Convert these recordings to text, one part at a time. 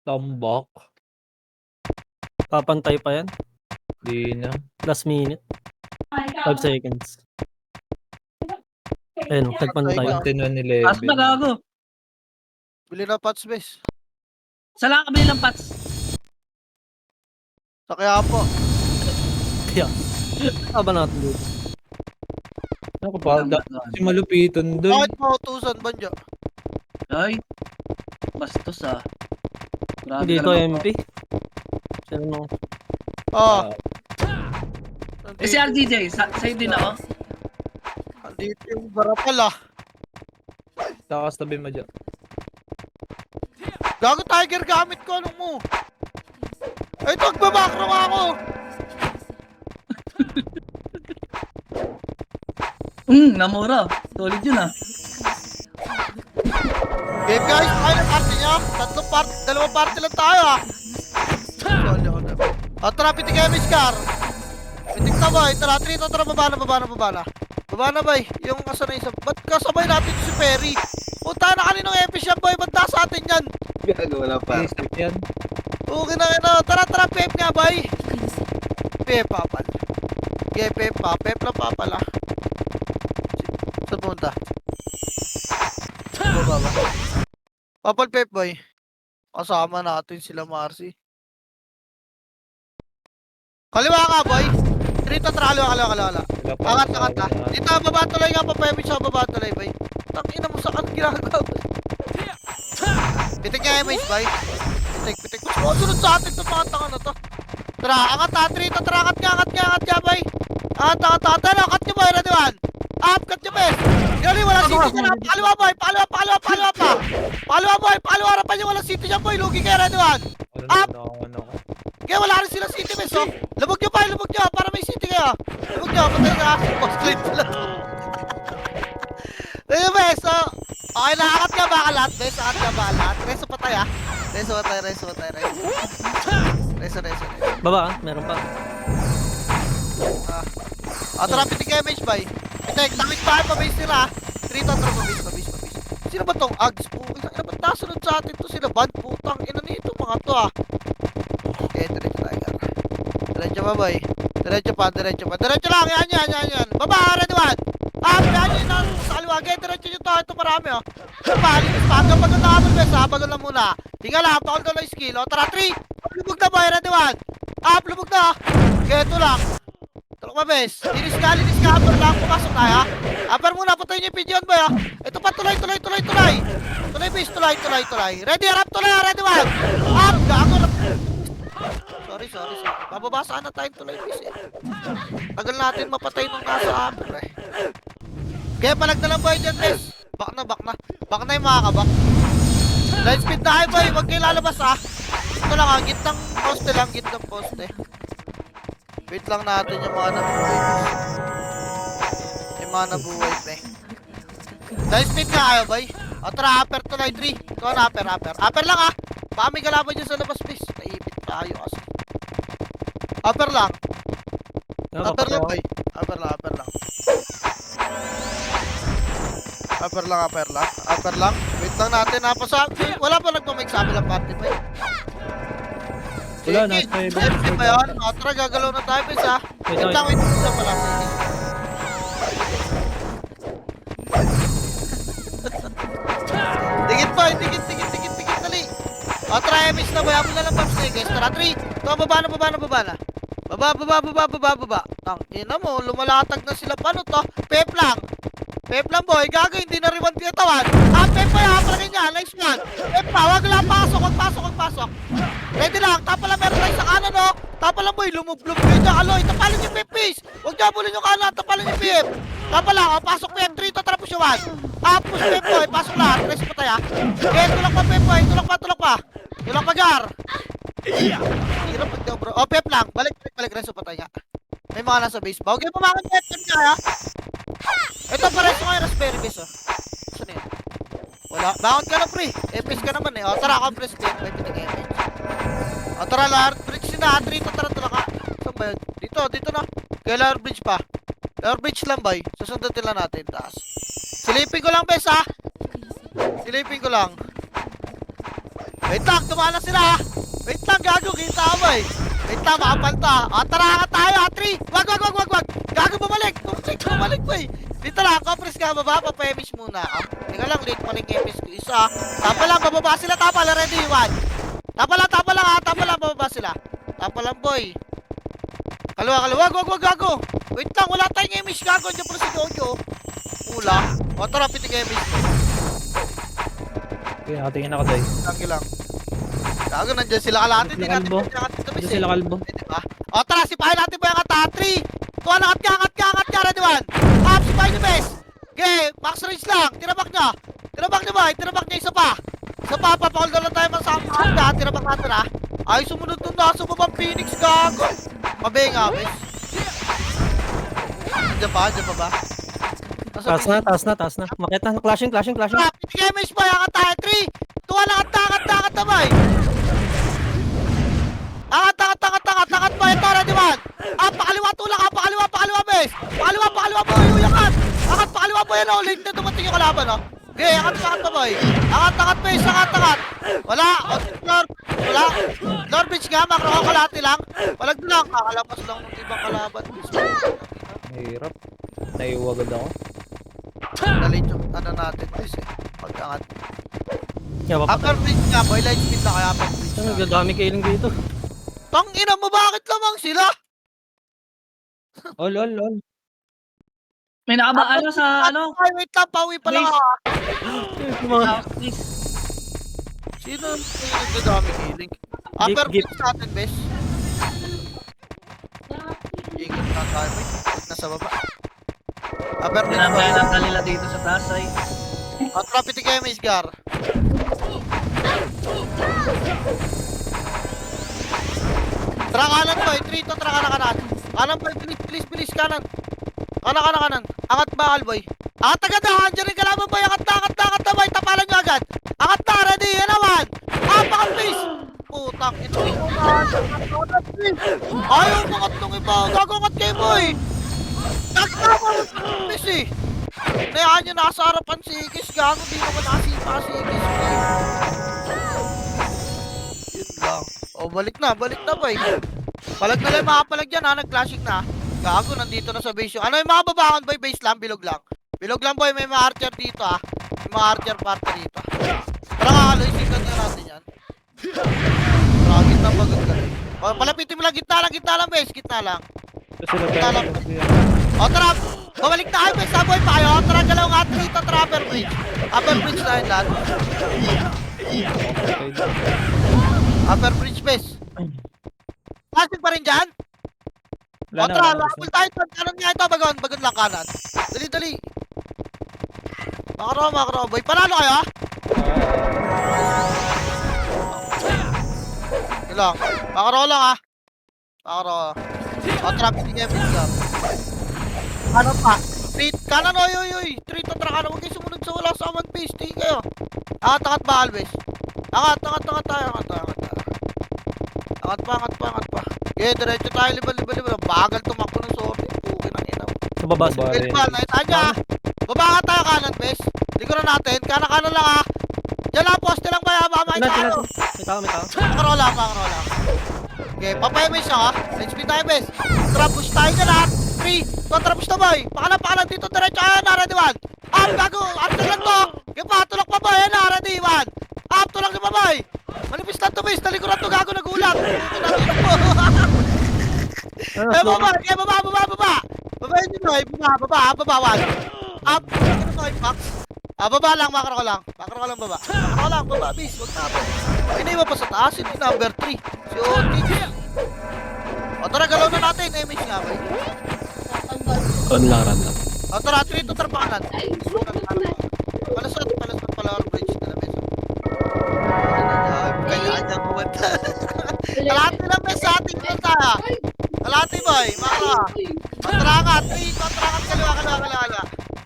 Tambak. Papantay pa yan. Di na. Last minute. 5 seconds. Ayun, nagpantay. 1-10-1-11. Taas ba gago? Bili na pots, bes. Saan lang kabili ng pots? Sa kaya po. Kaya. Aba natin dito. Ako pa, si malupitan doon. Bakit mo utusan, Banjo? Ay. Bastos ah. Grabe Dito ka naman. MP. Sino nung... Oo. Eh si RDJ, sa'yo din ako. Andito yung barapal ah. Takas tabi mo dyan. Gago tiger gamit ko, anong mo? Ay, ito, magbabakro nga ako. Namura. Solid yun ah. Game guys, tayo ng party niya. Dalawang party lang tayo ah. O tara, pitik kayo, Miss Car. Pitik na boy, tara, trito, tara, baba na. Baba na boy, yung asa na isa. Ba't kasabay natin si Perry? Punta na kaninong epic yan boy, ba't nasa atin yan? Gago, wala pa. Isip yan. Okay na, tara, pep nga boy. Pep, papal. Okay, pep lang papal ah. Saan pumunta? Baba ba? Papal pep boy. Kasama natin sila Marcy. Kaliwa ka boy. Dito tara, kaliwa. Angat ka. Dito, baba tuloy nga pa pep siya, baba tuloy boy. Tangina mo sa kan ginagawa. Pitik nga yung mais boy. Pitik. Sunod sa atin itong mga tanga na to. Tara, angat ha, Trito, tara, angat nga boy. Angat, tara, angat nyo boy, ready one. Cut nyo boy. Yali, wala city dyan ha. Pakaliwa boy, pakaliwa pa. Pakaliwa, harapan nyo, wala city dyan boy. Lugi kayo, ready one. Kaya wala rin sila city boy, so. Lubog nyo para may city kayo. Lubog nyo, patay na. Post-late sila. Ayun boy, so. Okay, nakakat nga ba ka lahat, boys? Reso patay ah. Reso. Baba, meron pa. Tara, pitik kayo, Mage Bay. Pitik, takit pa kayo, pabase nila. Trito, tara, pabase. Sino ba tong Ags? Ina, ba't nasunod sa atin to sila? Bad putang, ina nito mga to ah. Okay, diretso tiger. Diretso ba, boy? Diretso lang, yan. Baba, ready one. Yan yun, sa kaliwa. Okay, diretso nyo to, ito marami oh. Bagal bagal lang muna. Tingnan lang, pakol ko lang yung skill. O, tara, 3. Lubog na boy, ready one. Lubog na. Okay, ito lang. Tulok ba, bes? Linis ka, upper lang. Pumasok tayo, ha? Upper muna, patayin nyo yung pigeon, boy, ha? Ito pa, tuloy. Tuloy, bes, tuloy. Ready, harap, tuloy, ha? Ready one. Gago. Sorry. Bababa sana tayong tuloy, bes, eh. Tagal natin mapatay nung nasa upper, eh. Kaya palag na lang, boy, dyan, bes. Back na yung makakabak. Line speed na kayo boy, huwag kayo lalabas ah. Ito lang ah, gitnang poste. Wait lang natin yung mga nabuhay. Eh. Line speed na kayo boy. O tara, upper to line 3. Ikaw na upper. Upper lang ah. Baka may galaban dyan sa labas please. Naipit tayo kasi. Upper lang boy. Upper lang. Upper lang. Wait lang natin. Wala pa nagpamig sa amin ang party pa eh. Wala, nasa Sige ba yun? Tara, gagalaw na tayo bis ha. Wait lang. Isa pala. Dikit pa. Dali. Tara, miss na boy. Ako na lang paps na guys. Tara, 3. Ito, baba na. Baba. Tangina mo, lumalatag na sila. Paano to? Pep lang boy, gago, hindi na rewind katawan. Pep boy, hapalagay niya, nice one. Pep pa, wag lang pasok. Ready lang, tapa lang meron lang sa kanan no. Tapa lang boy, lumublob kayo dyan, aloy, tapalin yung Pep please. Huwag jabulin yung kanan, tapalin yung Pep. Tapa lang, pasok Pep, 3 to, tara push yung 1. Push Pep boy, pasok lahat, press pa tayo. Okay, tulak pa Pep boy, tulak pa gar. Hirap pag daw bro, Pep lang, balik, reso pa tayo nga. May mga nasa base ba? Okay, pumakon Pep, kaya. Ito pares mo ngayon, Raspberry base oh. Saan yun? Wala, bakit ka na pre? Epis ka naman eh. Tara, compress din. May pinig epis. Tara, Lard Bridge na. Trito, tara ka. Saan ba yun? Dito na. Kaya Lard Bridge pa. Lard Bridge lang ba? Susundutin lang natin. Taas. Silipin ko lang, bes ha. Wait lang, tumala sila. Wait lang, gago, kita mo eh. Wait lang, makapanta. Tara ka tayo, 3. Wag. Gago, bumalik. Bumalik po eh. Dito lang, compres ka, baba, papemish muna. Teka lang, late pa rin emis ko. Isa. Tapa lang, bababa sila, tapa lang, ready, 1. Tapa lang, bababa sila. Tapa lang, boy. Kalawa, wag, gago. Wait lang, wala tayong emis, gago. Diyan pala si Jojo. Pula. Tara, pitig emis. Okay, nakatingin ako tayo. Lang. Gago, nandyan sila kalahati. Hindi natin Kalbo. pinakatid Diyan sila kalbo. Diba? Tara, sipahin natin ba yung kata? 3. Tuwa, angat ka, ready, 1. Sipahin nyo, bes. Okay, max range lang. Tinabak niya, boy. Tinabak niya, isa pa. Papahold lang tayo masama. Tinabak natin, ha. Ay, sumunod nung nasa babang Phoenix, gago. Mabenga, bes. Andiyan pa ba? Taas na. Makita na. Clashing. Pitigay mo yung angat tayo. 3. Tuwa, angat na, boy. Angat ba ito, ready, 1. Pakaliwa, tulak, pakaliwa, bes. Pakaliwa, boy, uyakan. Angat, pakaliwa, boy, ano, late na dumating yung kalaban, no. Okay, angat pa, boy. Angat, bes, angat. Wala, wala. Lord Bridge nga, makakakalati lang. Walag lang, kakalapas lang ng ibang kalaban. Mahirap. Naiuwa agad ako. Nalit yung ano natin, bes, eh. Pag-angat. Kaya pa. Upper bridge nga, boy, light speed na kaya upper bridge Ang na. nagdadami killing dito. Tangina mo, bakit lamang sila? All. May nakaba sa ano? Ay, wait lang, pauwi pa lang Base. ako. Yung mga Please. Sino yung nagdadami killing? Upper Gip. bridge natin, bes. Ingit na tayo, boy. Nasa baba. Upper bridge Tinambayan boy. ang kanila dito sa taas ay. Trapit kayo, Miss Gar. Tara kanan, boy. 3 to, tara kanan. Kanan, boy. Bilis, kanan. Kanan. Angat bakal, boy. Angat agad, ha. Diyan rin kalaban, boy. Angat na, boy. Tapalan nyo agad. Angat na, ready. Yan naman. Bakal, please. Putang ito. Ayaw, angat nung iba. Gagangat kayo, boy. Nagkama, please, eh. Nayaan nyo nasa harapan si Igis. Gago, di naman nakasipa si Igis, boy. Yun lang. Balik na, boy. Palag na lang, makapalag dyan, ha. Nag-clashing na. Gago, nandito na sa base yung... Ano yung mga babangon, boy? Base lang, bilog lang. Bilog lang, boy. May mga archer dito, ha. May mga archer party dito. Tara, kakaloy, sikat nyo natin yan. Tara, gitna bagod ka rin. Palapitin mo lang, gitna lang, base. Gitna lang. Sila Talam. Tara. Bumalik na kayo, base. Boy pa kayo. Tara, galaw nga dito. Tara, upper bridge. Upper bridge na yun, lahat. Upper bridge, base. Passing pa rin dyan? Tara, lakul tayo. Kanan nga ito, bagon lang kanan. Dali. Makaraw, boy. Panalo kayo, ha? Yun lang. Makaraw lang, ha? Trap, hindi kayo lang. Kanan pa. Kanan, oy. 3 to, tara kanan. Huwag kayo sumunod sa walang sa one piece. Tingin kayo. Angat ba, Alves? Angat tayo. Angat pa. Okay, diretso tayo, liba. Bagal tumakbo ng sorry. Okay, nangina. sa baba. Baba. Wait pa, nakita niya. Baba ka tayo kanan, bes. Likuran natin. Kanan lang, ha. Diyan lang, poste lang ba, baka makita tayo. May tao. Pakarola. Okay, papayamiss siya, ha. HP tayo, bes. Trapus tayo dyan, ha. 3, trapus na, boy. Pakalan dito, diretso. Ayan na, ready, 1. Gago. After lang to. Okay pa, tulak pa, boy. Ayan na, ready, 1. Tulak na pa, boy. Manipis lang to, bes. Talikuran to, gago, nagulat. Baba. Baba yun, boy. Baba, 1. Max. Baba lang, makro ko lang. Baba, bis. Wag na. Pinay mo pa sa taas, hindi number 3. Si Oti. Tara, galaw na natin. Image nga, boy. Run lang. Tara, 3 to tarpakan. Palasot pala ang bridge na namin. Kailangan niyang kumanta. Kalati lang, bes, sa ating kumanta. Kalati, boy. Makro. Kontrakan, 3. Kontrakan, kaliwa.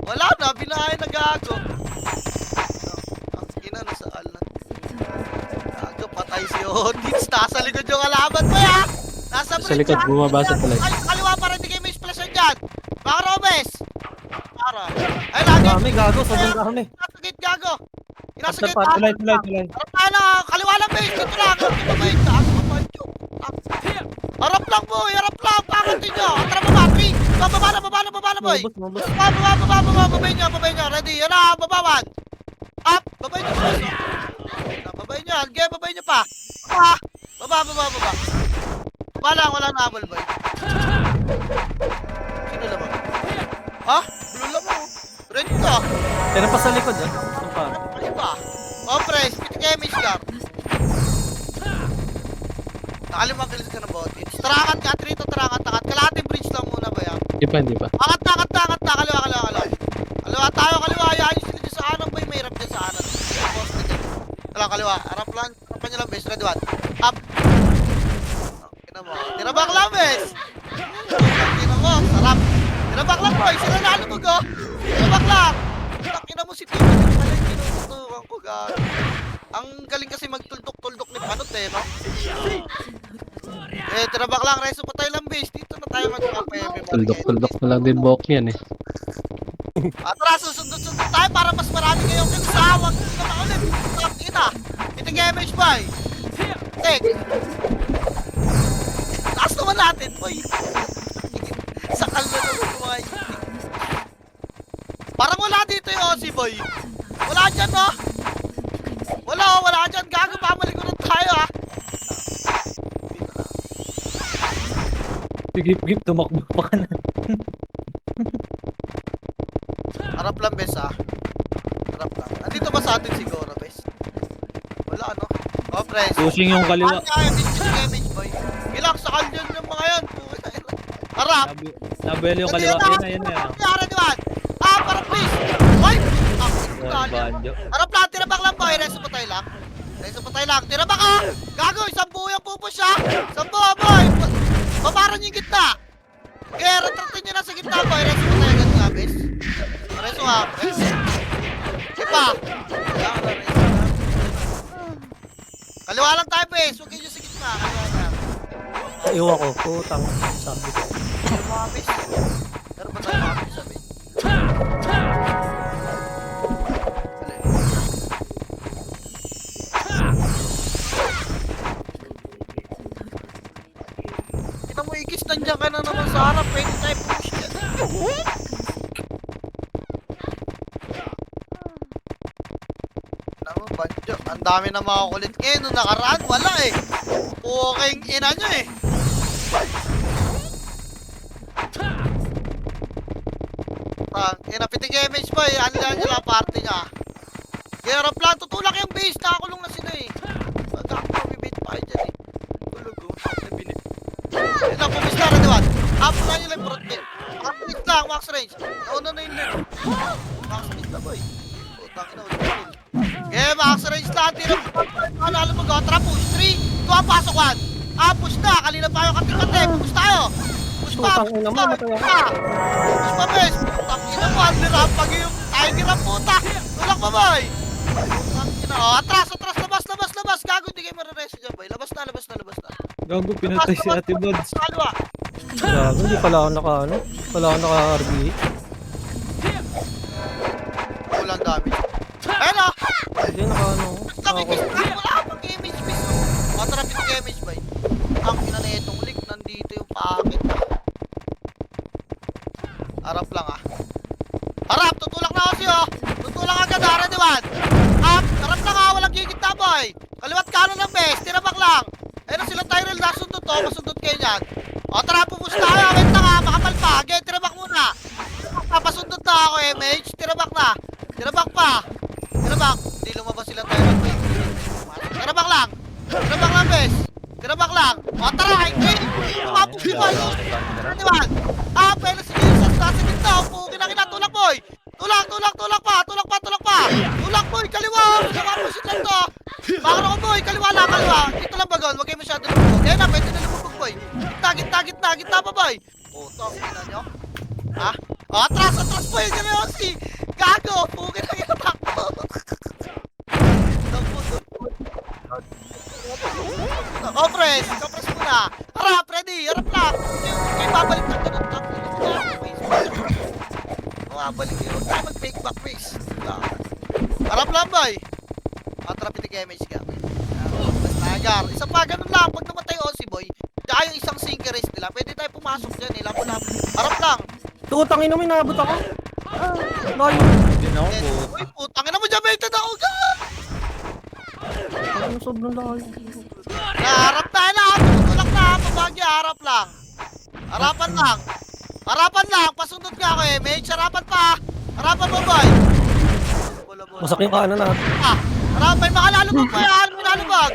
Wala na, binahay na gago. Ang ina, nasa alan. Gago, patay si Odins. Nasa likod yung kalaban mo, ya. Nasa bridge. Sa likod, bumaba sa tulay. Ay, kaliwa pa rin, di kayo may splashan dyan. Makro, bes. Makro. Ay, lagi. Dami, gago. Sobrang dami. Nakagit, gago. Inasa After gitna. part, Tulay, tulay, tulay. Harap tayo na, kaliwa lang base, dito lang. Dito base, taas pa ba yun? Harap lang boy, harap lang, pakantin nyo. Tara baba, 3, baba na boy. Mabos. Babay nyo, ready. Yan na, babawan. Up, babay nyo boy. Babay nyo, game, babay nyo pa. Baba. Baba lang, wala na abol boy. Sino lamang? Ha? Blue lamang. Red ka. Tira pa sa likod ah. After part. Ano ba? Oh, pre, spit damage ka. Nakalimang kilis ka ng botits. Tarakat ka, trito tarakat. Kalahating bridge lang muna ba yan? Hindi pa. Angat na. Kaliwa. Kaliwa tayo, kaliwa. Ayayin nyo sila dyan sa anong ba yung may rap dyan sa anong. Kaliwa. Harap lang. Harapan nyo lang, bes. Red one. Up. Tinabak lang, bes. Tinabak. Sarap. Tinabak lang, boy. Sila nalubog, oh. Tinabak lang. Takina mo si Tito. Maling tinututukan ko, gag. Ang galing kasi magtuldok-tuldok ni Panot, eh, no? Tinabak lang. Reso pa tayo lang, bes. Dito na tayo magkakapeme. Tuldok na lang din buhok yan eh. Tara, susundot-sundot tayo para mas marami kayong kinisawag. Dito na ulit. Takina. Iting image, boy. Tek. Taas naman natin, boy. Sakal na naman yung mga itik. Parang wala dito yung Aussie, boy. Wala dyan, no? Wala dyan. Gago, pamaliguran tayo, ha? Gip, tumakbo pa ka na. Harap lang, bes, ha? Harap lang. Nandito ba sa atin siguro, bes? Wala, no? Oh, press. Pushing yung kaliwa. Kaya, damage, boy. Ilang sakal yun yung mga yan. Harap. Nabel yung kaliwa. Yan na. Kaya, Juan. Parang please. Boy! Banjo. Harap lang, tirabak lang, boy. Reso pa tayo lang. Tirabak, ha? Gago, isang buo yung pupo siya. Isang buo, boy. Babaran yung gitna. Kaya, retratin nyo na sa gitna, boy. Reso pa tayo ganun nga, bes. Reso nga. Ipa. Kaliwa lang tayo, bes. Huwag kayo sa gitna. Kaliwa lang. Iwa ko. Putang. Sabi ko. Mga bes. Meron ba tayo mga bes, sabi? Kita mo ikis, nandiyan ka na naman sa harap. Pwede tayo push yan. Naman, banjo. Ang dami na mga kulit ngayon. Nung nakaraan, wala eh. Puking ina nyo eh. Inapitig image boy. Ano lang nila party niya. Kaya plan, tutulak yung base. Nakakulong na sila eh. Magkakapamibait pa kayo dyan eh. Tulog ko. Nabinip. Yun lang, pumis na rin diwan. Apo na nyo lang yung front max lang, max range. Nauna na yung left. Max range na boy. Putang ina, ulit na. Okay, max range lang. Tira po. Ano mo go? Tara, push. 3, 2, pasok 1. Push na. Kanina pa yung kating-kate. Push tayo. Push pa. Putang ina mo, matay ako. Push pa, bes. Putang ina mo. Ang nirapag yung tiger ang puta. Tulak pa, boy. Putang ina. Atras. Labas. Gago, hindi kayo marireso dyan, boy. Labas na. Gago, pinatay si Ate Buds. Sa kaliwa. Gago, hindi pala ako naka ano. Pala ako naka RBA. Walang dami. Ayun o. Hindi naka ano. Laki Ako. bis. Wala ka pang image bis. Tara, image, boy. Ang ina na itong link. Nandito yung packet. Harap lang, Harap, tutulak na ako siyo. Tutulak agad, ready one. Harap lang, walang gigit na, boy. Kaliwat kanan ng best, tirabak lang. Ayun na sila Tyrell, nasundot to, masundot kayo yan. Tara, pupusta tayo, wait na makapal pa. Again, tirabak muna. Papasundot na ako, MH. Tirabak na. Tirabak pa. Hindi lumabas sila Tyrell, boy. Tirabak lang, best. Tirabak lang. Tara, again. Lumabog si boy. Ready one. Pwede si Jesus, nasa gitna. Kinakina, tulak, boy. Tulak pa. Tulak, boy, kaliwa. Lumabos lang to. Bakit ako, boy, kaliwa. Dito lang bagon, huwag kayo masyado lumubog. Kaya na, pwede na lumubog, boy. Gitna pa, boy. Tong, ina nyo. Atras, boy, gano'n si Gago. Pugin lang yung takbo. Kapres muna. Harap, ready, harap lang. Huwag babalik na ganun. Babalik yun. Huwag tayo mag-fake back race. Harap lang, boy. Atra pitik damage ka. Basta agar. Isa pa ganun lang. Pag namatay Aussie boy, tsaka yung isang sinker race nila, pwede tayo pumasok dyan eh. Lapo-lapo. Harap lang. Tutangin naman, nabot ako. Layo. Yun ako Eh, po. uy, putang ina mo dyan, baited ako. Ano, sobrang layo. Harap tayo na. Tutulak na. Pabagya, harap lang. Harapan lang. Harapan lang. Pasundot nga ako eh. Mage, harapan pa. Harapan mo boy. Bola-bola. Masak yung kanan natin. Harapan, makalalubog pa yan. Minalubog.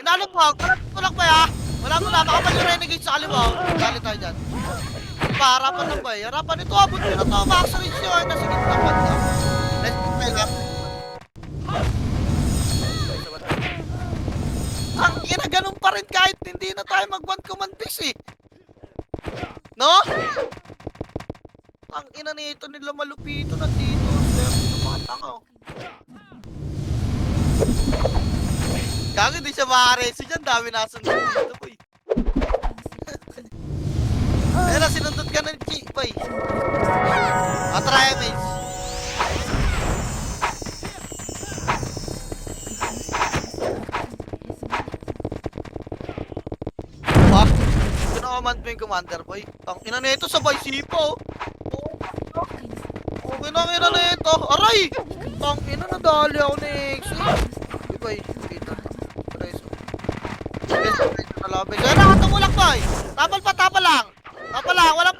Minalubog. Walang tutulak pa ya. Wala mo na. Makapal yung renegade sa kaliwa. Dali tayo dyan. Pa, harapan lang boy. Harapan ito. Abot ko na to. Max reach yun. Nasa gitna pa. Let's go tayo lang. Ang ina, ganun pa rin kahit hindi na tayo mag-one command base eh. No? Ang ina nito nila malupito na dito. Ito mga tanga oh. Gago di siya makareso dyan. Dami nasundot dito boy. Pero sinundot ka ng chi boy. Atry mage. Ah, kinakamand mo yung commander boy. Ang ina nito sabay sipo. Okay na ina nito. Aray! Ang ina nadali ako ni X. Di boy, kita. Preso. Yes, preso na labi. Kaya nakatumulak boy. Tapal pa, tapal lang. Tapal lang, walang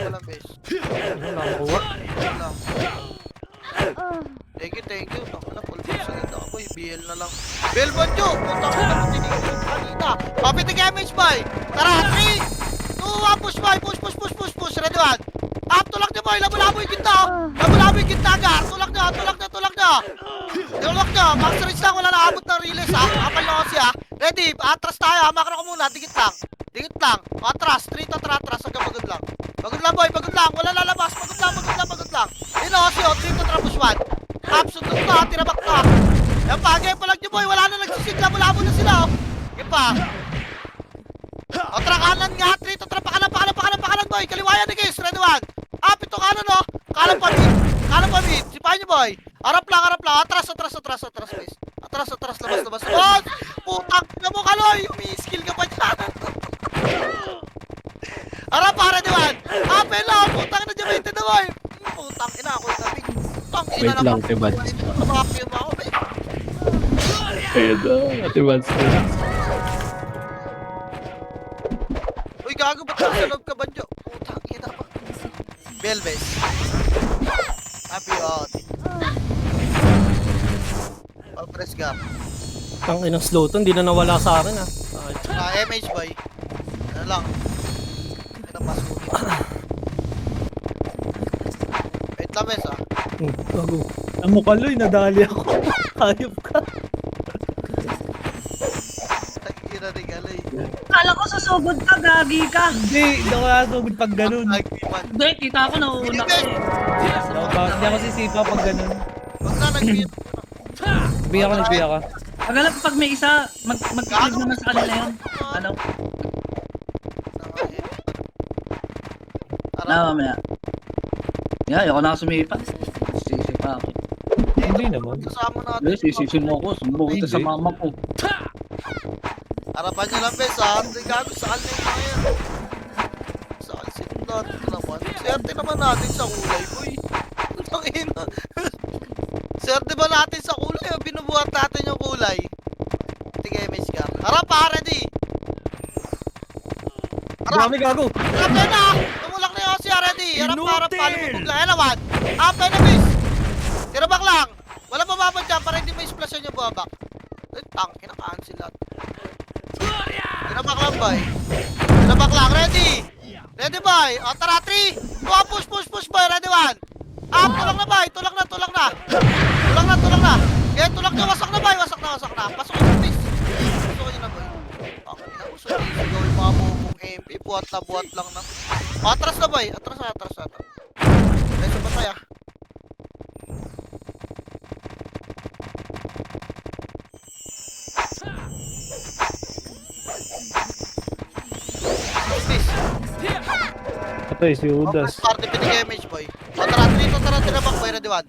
walang base. Ano, nakakuha. Walang. Thank you. Nakala, full box agad ako boy. BL na lang. BL Banjo! Putang ina mo tinigil yung kanina. Papitig damage boy! Tara, 3! 2, 1, push boy! Push! Ready one! Up, tulak niya boy! Labo-labo yung kita! Labo-labo yung kita, Gar! Tulak niya! Tulak niya! Max reach lang, wala na abot ng release ha! Kapal na kasi ha! Ready! Atras tayo ha! Makro ko muna! Dikit lang! Atras! Straight atras! Hanggang pagod lang! Pagod lang boy! Pagod lang! Wala lalabas! Pagod lang! Yun o, kasi o! Straight atras push one! Up! Sundot na! Tirabak na! Yan pa! Game pa lang niyo boy! Wala na nagsisid! Labo-labo na sila o! Yan pa! O, tara kanan nga! Straight atras! Pakanan boy! Kaliwayan ni Kiss! Ready one! Up! Ito kanan o! Kanan pa mid! Sipahin niyo boy! Harap lang! Atras guys! Atras! Labas! Oh! Putang na mo kaloy! Umi-skill ka pa dyan! Harap pa! Ready one! Up! Hello! Putang na dyan! Waited na boy! Putang ina ako yung tabing! Putang ina Wait lang, Tibad. Vacuum ako ba? Ayun na, Tibad. Uy, gago ba't nasa loob ka ba dyan? Putang ina pa. Belbes. Happy out. Press gap. Ang inang slow to, hindi na nawala sa akin ha. MH boy. Ano lang. Ito pasukin. Wait lang mes ah. Gago. Ang mukaloy, nadali ako. Hayop ka. Tagkira rin galay. Kala ko susugod ka, gagi ka. Hindi ako nasugod pag ganun. Nagpiman. Hindi, kita ko nauuna ka eh. Hindi ako sisipa pag ganun. Wag na nagpiman. Nagbiya ka. Pagalap pag may isa, mag-kilig naman sa kanila yun. Ano? Mamaya. Yeah, ayoko na sumipa. Sisipa ako. Hindi naman. Kasama natin. Hindi, sisisin mo ako. Sumbong kita sa mama ko. Harapan niya lang bes ha. Hindi gago sa kalina yung mga yan. Sa kalsin natin naman. Swerte naman natin sa kulay boy. Ang ina. Swerte ba natin sa kulay o binubuhat natin yung kulay? Tingay image ka. Harap ha, ready. Dami gago. Harap na na. Tumulak na yung siya, ready. Harap. Lumubog lang. Elawan. Up na miss. Tirabak lang. Walang bababad dyan para hindi may splasyon yung babak. Tang, kinakancel lahat. Tirabak lang boy. Tirabak lang, ready. Ready boy. O tara, 3. 2, push boy, ready 1. Up, tulak na boy. Tulak na. Tulak na, wasak na boy. Wasak na. Pasok ko yung miss. Pasok ko na boy. Ang inausap yung sigaw yung mga bumong MP. Buhat lang na. O, atras na boy. Atras na. Reso ba tayo? Miss. Patay si Judas. Party pinig image boy. O tara, tira back boy, ready one.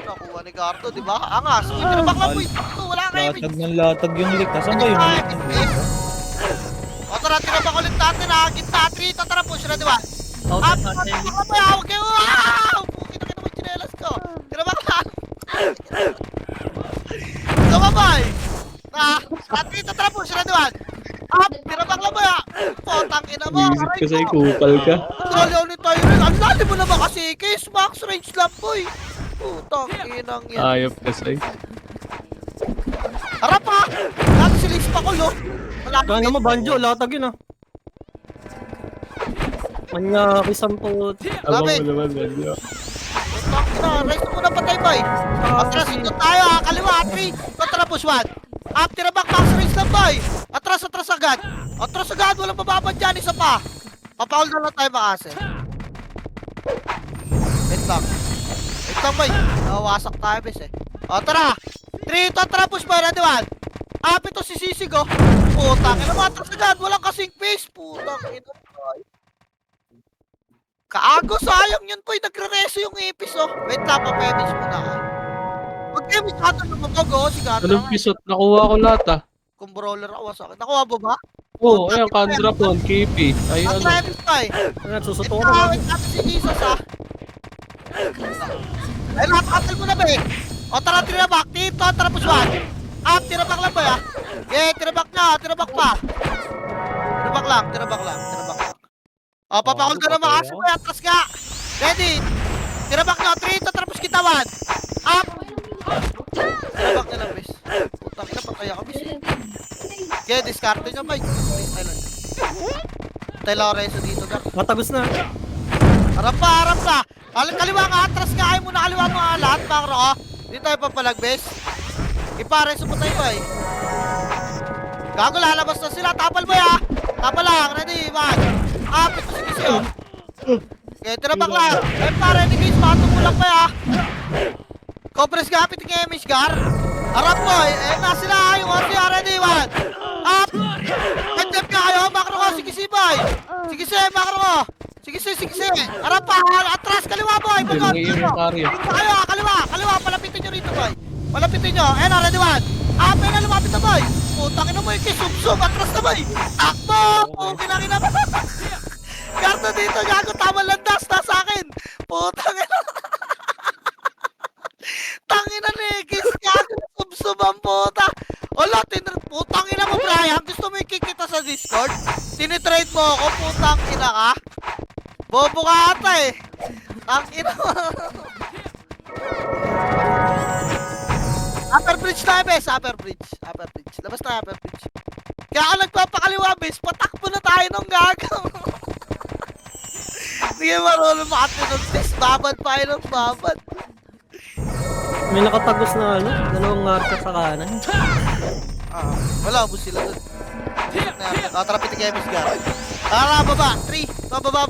Nakuha ni Gardo, di ba? Angas. Uy, tinabak lang po ito. Wala kang image. Latag ng latag yung leak. Nasaan ba yung leak? O tara, tinabak ulit natin ha. Gitna, 3, tara push na, di ba? Out Ah, of tinabak content. lang po, hawag kayo. Wow! Pukita ka naman chinelas ko. Tinabak lang. Sumabay. Na, 3, tara push na, di ba? Up, tinabak lang po ya. Potang ina mo. Visit ka sa ikupal ka. Ayaw ni Tyrell. Ang lalim mo naman kasi, Case Max range lang boy. Putang inang yan. Ayop ka sa'yo. Harap ha! Lahat silis pa ko, lo. Wala Kaya naman, Banjo, latag yun ah. Kanya kisampo. Grabe. Abang mo naman, Banjo. Putang ina, race mo na patay, boy. Atras ito tayo ha, kaliwa, 3. Kontra push 1. Up, tinabak, max range lang, boy. Atras agad. Atras agad, walang mababad dyan, isa pa. Papaul na lang tayo makase. Wait lang, boy. Nawawasak tayo, bes eh. O, tara. 3, tara push, boy, ready 1. Up, ito si Sisig, oh. Putang ina, matras agad, walang kasing pace. Putang ina, boy. Kaago, sayang yun, boy. Nagre-reso yung ipis, oh. Wait lang, papemage muna, ha. Pag-emage natin lumabag, oh. Si Gatra Anong nga. pisot? Nakuha ko lahat ah. Kung brawler ako sa akin. Nakuha mo ba? Oo, ayan, Kandrapon, KP. Ay, Ang ano. traffic pa eh. Nagsusuto ko Itawid na. natin si Jesus, ha. Ay, napakatal mo na ba eh. O, tara, tinabak. Dito, tara, puswan. Up, tinabak lang ba ya? Yeah, tinabak na. Tinabak pa. Tinabak lang. O, papakol ka na makasi mo. Atras ka. Ready. Tinabak na. 3, tatrapos kitawan. Up. Tinabak na lang, bis. Putang ina, pataya ka, bis. Kaya, discarte nyo, bay. Freestyle. Tayo lang reso dito, Gak. Matagos na. Harap pa. Kaliwa nga, atras ka. Ayaw mo na kaliwa mga lahat, makro. Oh. Dito tayo papalagbes. Ipareso mo tayo, bay. Gago, lalabas na sila. Tapal mo, ya. Tapal lang. Ready, man. Up, ito si Kisyo. Okay, tinabak lang. Eh, pare, ni Kiss, matungulak pa, ya. Compress ka, piting image, Gar. Harap mo, eh, na sila. Yung order, ready, man. Up. Gandap ka kayo, makro ko. Sige, si, boy. Sige, si, makro ko. Sige. Harap pa, atras, kaliwa, boy. Bagot. Yung carry. Dito kayo, kaliwa. Palapitin nyo rito, boy. Palapitin nyo. Eh, na, ready, one. Ape na, lumapit na, boy. Putang ina mo, yung kisum-sum. Atras na, boy. Takbo. Kinangin na. Karto dito, gago. Tama landas. Nasa akin. Putang ina. Tangina ni Kiss, gago. Sum-sum ang puta. Wala, putang ina mo, Brian. Gusto mo ikikita sa Discord? Tinitrade mo ako, putang ina ka. Bobo ka ata eh. Ang ina mo. Upper bridge tayo, bes. Upper bridge. Labas tayo, upper bridge. Kaya ka nagpapakaliwa, bes. Patakbo na tayo ng gago. Sige, marunong makatinod, bes. Babad pa kayo ng babad. May nakatagos na ano. Dalawang marka sa kanan. Wala, ubus sila dun. Tara, pitig kayo, bes. Tara, baba. 3. Baba,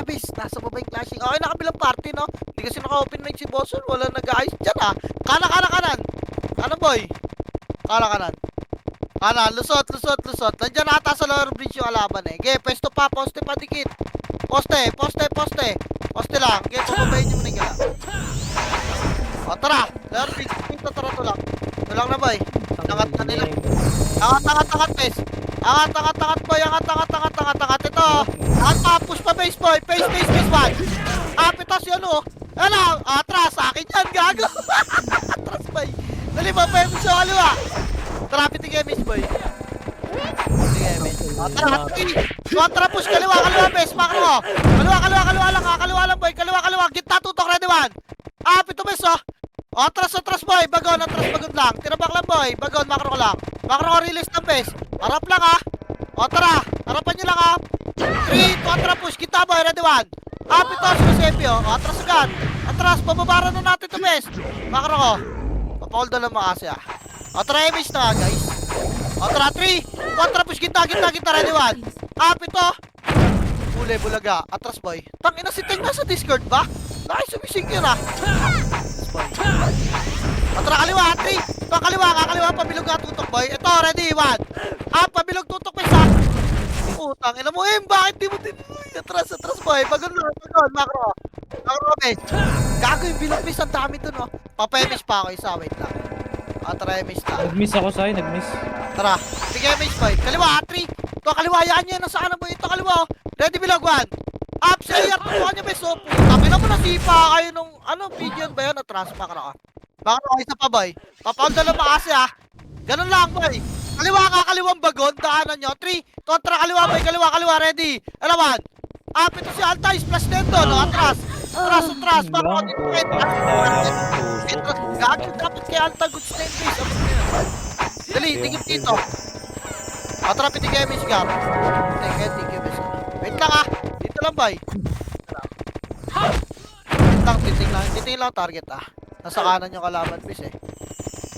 bes. Nasa baba yung clashing. Okay, nakabilang party, no? Hindi kasi naka-open mic si Boson. Wala nag-ayos dyan, ah. Kanan. Ano, boy? Kanan. Lusot. Nandiyan ata sa lower bridge yung alaban, eh. Okay, poste pa dikit. Poste lang. Okay, pababayin yung manigala. O, tara. Lower bridge. Tara to lang. Ito lang na, boy. Angat na nila. Angat, bes. Angat, boy. Angat. Ito. Angat pa. Push pa, base, boy. Pace, one. Ito si ano. Ano? Atras. Sa akin yan, gago. Atras, boy. Dali mo, pa yung sa kaliwa. Tara, pitig image, boy. Tara, kontra push. Kaliwa, base. Makro. Kaliwa lang, boy. Kaliwa. Gitna, tutok, ready, one. Ito, base, oh. Atras, boy. Bagod lang. Tinabak lang, boy. Bagod, makro ko lang. Makro ko, release ng base. Harap lang, ha. Tara. Harapan nyo lang, ha. 3, kontra push. Kita, boy. Ready, one. Ito, sinusepio. Atras agad. Atras, pababara na natin ito, base. Makro ko. Papahold na lang makasi, ah. Tara, image na, guys. Tara, 3. Kontra push. Kita. Ready, one. Ito. Bulaga. Atras, boy. Tangina si Teng nasa Discord ba? Sumising yun, ah. Tara, kaliwa, 3. Ito, kaliwa. Pabilog nga tutok, boy. Ito, ready, 1. Pabilog tutok, pesa. Putang ina mo, bakit di mo din? Atras, boy. Bagod, makro. Bakro bes. Gago yung bilog bes, ang dami dun oh. Papaemis pa ako isa, wait lang. Tara emis lang. Nag-miss ako sa'yo, nag-miss. Tara, bigay emis boy. Kaliwa, 3. Ito kaliwa, yan yan, nasaan na boy? Ito kaliwa oh. Ready bilog 1. Up, say, tukuhan niya bes oh. Tapin na mo nasipa kayo nung, pigeon ba yun? Atras, bakro ka. Bakro ka isa pa boy. Papaunda lang makasi ah. Ganun lang boy. Kaliwa ka, kaliwang bagon, daanan nyo. 3, kontra kaliwa boy, kaliwa, ready. Alawan. Up, ito si Altais, plus nendo, no? Atras, bakro, dito Gagawin dapat kay Alta, good stand base. Dali, tingin dito. Atrap, itigay mo yung cigar. Tingin, base. Wait lang ah. Dito lang bay. Wait lang, titing lang target ah. Nasa kanan yung kalaban base eh.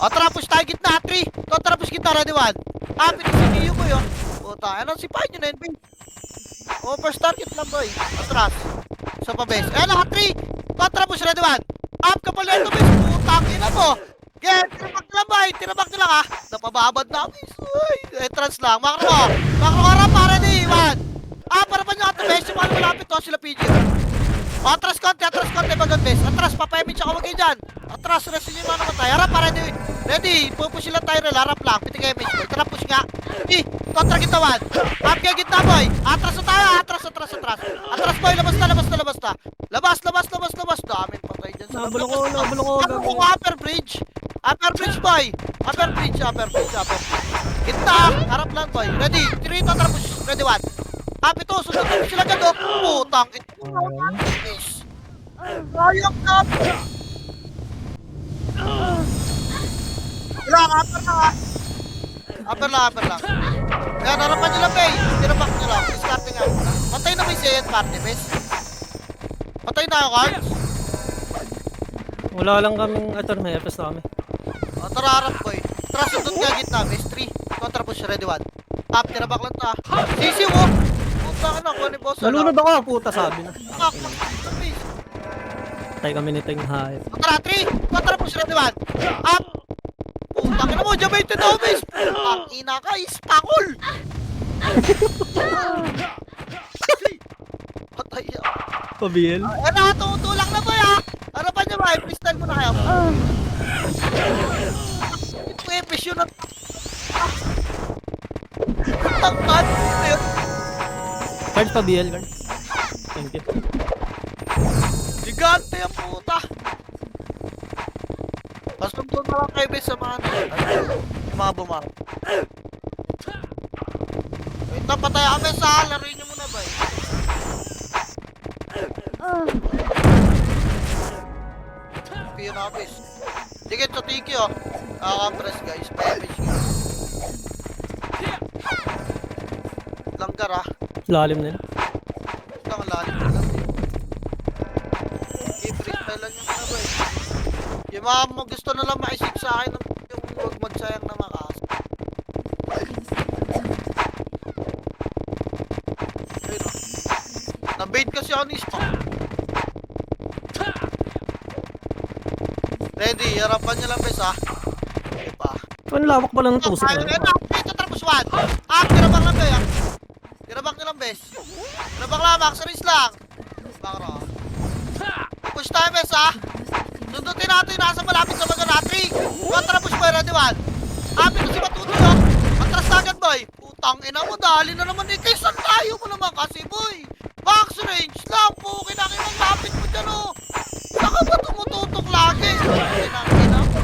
Atrap, push tayo gitna, 3. Atrap, push gitna, ready 1. Pinisigiyo ko yun. Puta, sipahin nyo na yun, base. First target lang boy. Atras. Isa pa base. Ayan na, 3. Atrap, push ready 1. Up ka pala ito, bes. Putang ina mo. Get, tinabak nila ka. Napababad na, bes. Uy, entrance lang. Makro ka rap, para di, 1. Para pa nyo ato, bes. Yung mga malapit to, sila PG. Atras konti, bagon, bes. Atras, papayamit siya kawagay dyan. Atras, resin yung mga namatay. Harap, para di. Ready, pupush sila tayo rin. Harap lang, pitigay mage, boy. Tara, push nga. Kontra kita, 1. Up kaya gitna, boy. Atras na tayo, atras. Atras, boy, labas na. Labas. Daming patay dyan sa Nabulok ko. Ano kung upper bridge? Upper bridge, boy. Upper bridge. Gitna, harap lang, boy. Ready, 3, tapos, ready 1. Up ito, sunod sila dyan, oh. Putang, ito. Sayang na. Wala, upper lang. Kaya narapan nyo lang, bay. Tinabak nyo lang. Discarding nga. Patay na ba yung Sayan party, bes? Patay na ako, cards? Wala lang kaming, ito may FS na kami. Tara, harap, boy. Tara, sundot nga gitna, bes. 3. Kontra push, ready 1. Up, tinabak lang ta. Sisi mo. Putang na, kuha ni boss. Nalunod ako, puta sabi na. Bes. Patay kami ni Ting Hayop. Tara, 3. Kontra push, ready 1. Up. Putang na mo, dyan ito daw, bes. Putang ina ka, ispakol. Patay yan. Pabil. Tutulak na ba ya? Ano pa niya ba? Freestyle mo na kaya. Ito epis yun at... Tangkat! Cards pa BL, cards. Thank you. Gigante ang puta! Basta doon na lang kayo bes sa mga yung mga bumar. Wait na, patay kami sa laruin nyo muna ba eh. Piyo na bes. Dikit sa tiki oh. Press guys, pa-image guys. Langgar ah. Lalim nila. Lang lalim na lang. I-freestyle lang yung mga ba eh. Yung mga gusto na lang maisip sa akin yung huwag magsayang na makas. Ayun oh. Na-bait kasi ako ni Spock. Ready, harapan nyo lang bes ah. Okay pa. Ang lawak pa lang ng tusok. Ayun na, ito tapos 1. Tirabak lang bes ah. Tirabak nyo lang bes. Tirabak lang, max race lang. Bakro. Push tayo bes ah. Sundutin natin yung nasa malapit sa mga natri. Kontra push boy, ready 1. Apit na si Matutoy oh. Matras na agad boy. Putang ina mo, dali na naman eh. Kaysan tayo mo naman kasi boy. Max range lang po. Kinakinang lapit mo dyan oh. Saka ba tumututok lagi? Kinakina mo.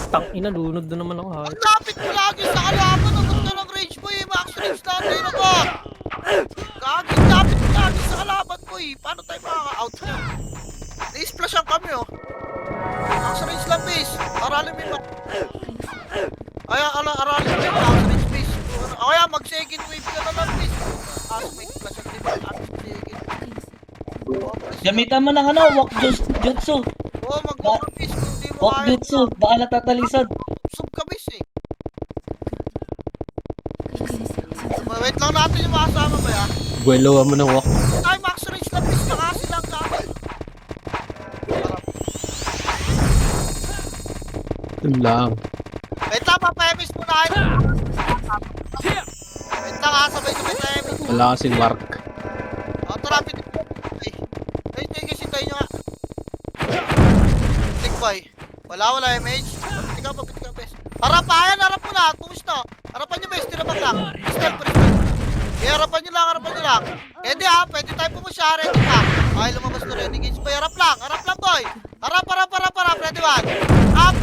Tang ina, lunod na naman ako. Ang lapit mo lagi sa kalaban. Ang gusto ng range boy. Max range natin ako. Gagi, lapit mo lagi sa kalaban boy. Paano tayo makaka-out nyo? Na-splashan kami oh. Max range lang base. Aralin mo yung aralin mo yung max range base. Kaya mag-second wave ka na lang base. May flash at diba? Gamitan mo ng walk jutsu. Oo, mag-walk base. Kung di mo Walk kaya. jutsu, baka natatalisod. Sub ka base eh. Wait lang natin yung makasama ba ya? Buweloan mo ng walk. Tayo max range lang base. Nakasi lang kami. Yun lang. Wait lang, papayamis muna kayo. Wait lang ha, sabay-sabay tayo. Wala kasing mark. Tara, pitin mo. Ay, guys, hintayin nyo nga. Tick boy. Wala, MH. Papiti ka, bes. Harap pa, ayan, harap mo na. Push na. Harapan nyo, bes. Tirabak lang. Step, harapan nyo lang. Ready ha, pwede tayo pumusya. Ready ka. Okay, lumabas to ready guys. Boy, harap lang, boy. Harap. Ready one. Up.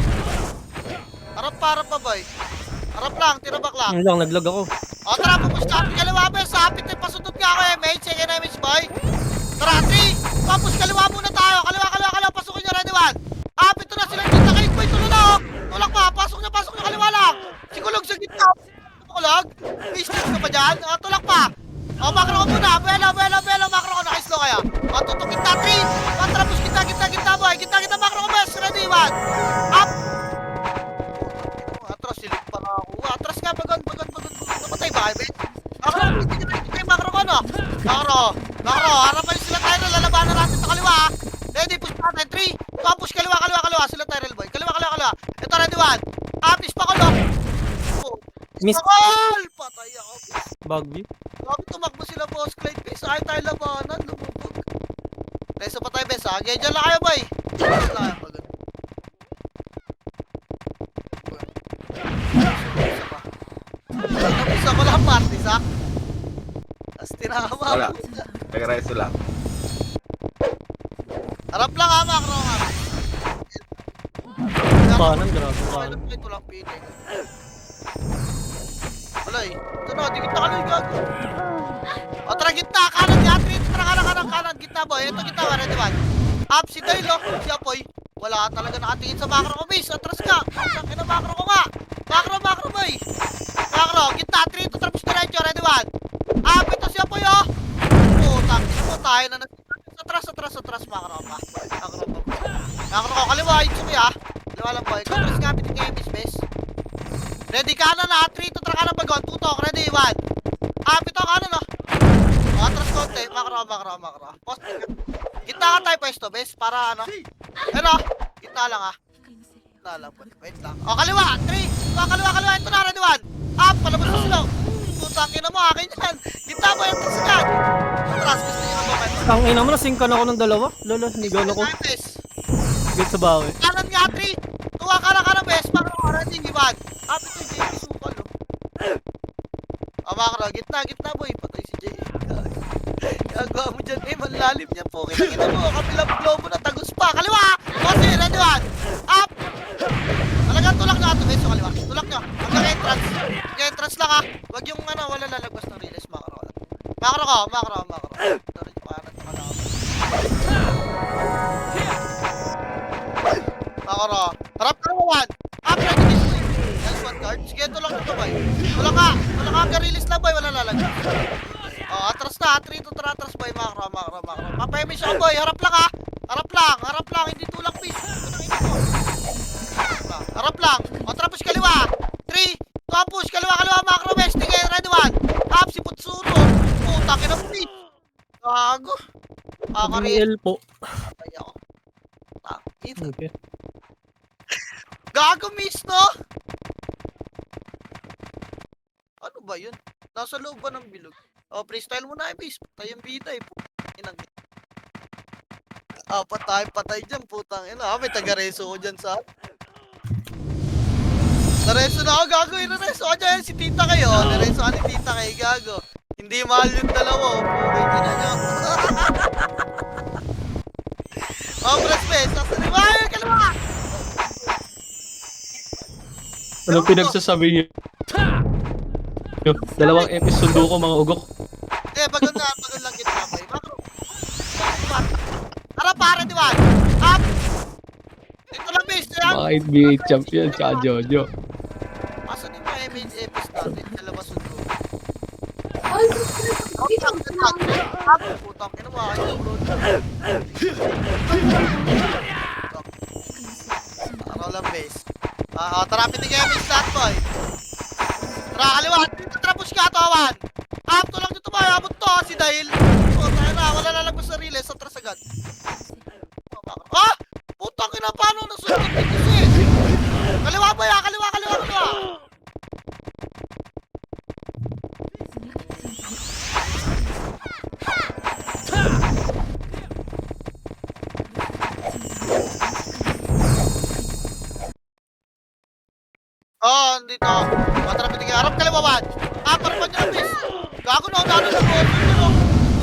Harap pa, boy. Harap lang, tirabak lang. Yun lang, naglag ako. O, tara, pumusya. Kaliwa, bes. Hapit na pasundot nga ako, MH. Second MH, boy. Tara, 3. Tapos kaliwa muna tayo. Kaliwa. Pasukin nyo, ready one. Hapit na sila. Kita kayo, boy. Tulo na, oh. Tulak pa. Pasok nyo, kaliwa lang. Sigulog sa gitna. Tulog. May stage ka pa dyan. Tulak pa. O, makro ko muna. Buelo. Makro ko. Naka-slow kaya. O, tutok kita. 3. Patrapos kita, boy. Kita, makro ko, bes. Ready one. Up. Atras, silip pa na ako. Atras nga, bagon. Namatay ba kayo, bes? Makro ko, no? Makro. Harapan sila tayo na lalabanan natin sa kaliwa. Ready, push natin. 3. Push kaliwa. Sila tayo, boy. Kaliwa. Ito, ready one. Apis pa ko, no? Miss. Pakol! Patay ako. Bagby. Bakit tumakbo sila, boss Clyde, bes? Ayaw tayo labanan. Lumubog. Reso pa tayo, bes, ha? Gaya dyan lang kayo, boy. Dyan lang kayo, pagod. Isa ko lang, Martis, ha? Tapos tinama. Wala. Nag-reso lang. Harap lang, ha, Macro, ha? Kanan, grabe. Ito lang, pinig. Wala eh. Ito na, di kita kaloy gago. O, tara gitna, kanan ni Atrit. Tara kanan, gitna boy. Ito gitna, ready one. Up si Daylo, si Apoy. Wala talaga nakatingin sa macro ko, base. Atras ka. Ang ina macro ko nga. Macro boy. Macro, gitna, Atrit. Tapos ka rin, ready one. Up, ito si Apoy, oh. Putang, ina mo, tayo na atras, macro pa. Macro ko, kaliwa, Itsuki, ha. Kaliwa lang boy. Atras nga, pitin kayo, base. Ready ka na na, 3 to track ka na bagon, tutok, ready, 1. Pito ka na, no? Atras konti, makro. Post, gitna ka tayo pwesto, bes, para ano? Ano? Gitna lang, ha? Gitna lang, wait lang. O, kaliwa, 3, kaliwa, ito na, ready, 1. Up, palabas na sila. Putangin na mo, akin yan. Gitna mo, yung tasigan. Atras, gusto nyo na moment. Ang ina mo, nasingkan ako ng dalawa. Lolo, nigaw ako. Git sa bawi. Kanan nga, 3. Tuwa ka na, bes, makro, ready, 1. Ito yung JP Supal, oh. Makro, gitna boy. Patay si JP. Gagawa mo dyan, manlalim niya po. Kinagina mo, kabilang globo na tagus pa. Kaliwa! Kasi, ready one. Up! Talagang tulak na ito, bes. So, kaliwa. Tulak nyo. Hanggang entrance. Hanggang entrance lang, ha. Huwag yung wala lalagwas ng release, makro. Makro ko. Ito rin yung kanan. Makro. Harap ka naman. Up, ready, one card. Sige, tulak na ito, boy. Tulak ka hanggang release lang, boy. Wala lalagyan. O, atras na. 3 to atras, boy. Makro. Mapayami siya, boy. Harap lang, ha. Harap lang. Hindi tulak, please. Ito nang ito ko. Harap lang. O, tapos kaliwa. 3, 2, push. Kaliwa. Makro, best. Tingin, ready, 1. Up, si Putsuno. Takin na, please. Gago. Real po. Patay ako. Takin. Okay. Gago, miss, no? Ano ba yun? Nasa loob ba ng bilog? O, freestyle mo na, bis. Patay yung bida, eh. Inang. Patay dyan, putang ina. May taga-reso ko dyan sa... Nareso na ako, gago. Nareso ko dyan. Si tita kayo. Nareso ka ni tita kayo, gago. Hindi mahal yung dalawa. Okay, gina nyo. Press base. Nasa liwa. Kaliwa. Anong pinagsasabi niyo? Dalawang episode ko mga ugok. Bagon lang kita, boy. Makro. Harap, pare, di ba? Up! Ito lang, base. Mga NBA champion, tsaka Jojo. Asan yung mga episode natin? Dalawa sundo. Putang, ina mo, akin yung road. Araw lang, base. Tara, pitigay yung base lahat, boy. Tara, kaliwa. Tara, push ka, tawawan. Up, to lang dito, boy. Abot to, si Dahil. Tayo na, wala lalagpas sa relay. Sa atras agad. Putang ina, paano nasunod dito, sis? Kaliwa, boy, kaliwa. dito. Matara pitigay. Harap kaliwa, wan. Parapan nyo lang, bes. Gago na, unano na po.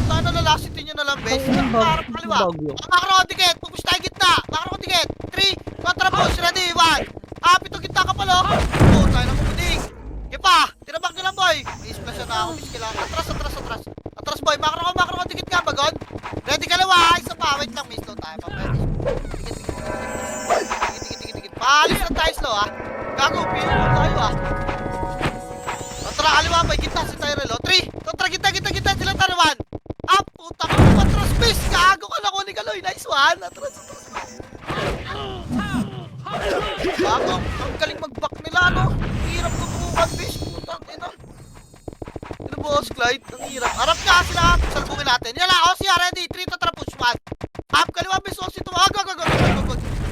Punta na lalasitin nyo na lang, bes. Harap kaliwa. Makro, dikit. Pupush tayo gitna. Makro, dikit. 3, kontra push. Ready, 1. Pito gitna ka pala. Oh, tayo na pumudig. Ipa, tinabak nyo lang, boy. May splash na ako, bis. Kailangan. Atras. Atras, boy. Makro, dikit nga, bagon. Ready, kaliwa. Isa pa. Wait lang, miss. Slow tayo, papel. Dikit. Paalis na tayo slow, ha. Gago, pili mo tayo, ha. Kontra, kaliwa, boy. Gitna si Tyrell, 3. Kontra, gitna. Sila tarawan. Puta ka. Atras, bis. Gago ka lang, Kaloy. Nice one. Atras. Gago, ang galing mag-back nila, no? Ang hirap tutukan, bis. Putang ina. Ano boss, Clyde? Ang hirap. Harap nga sila. Salbungin natin. Yan lang. Siya, ready. 3 to trap push 1. Kaliwa, bis. Osi ito.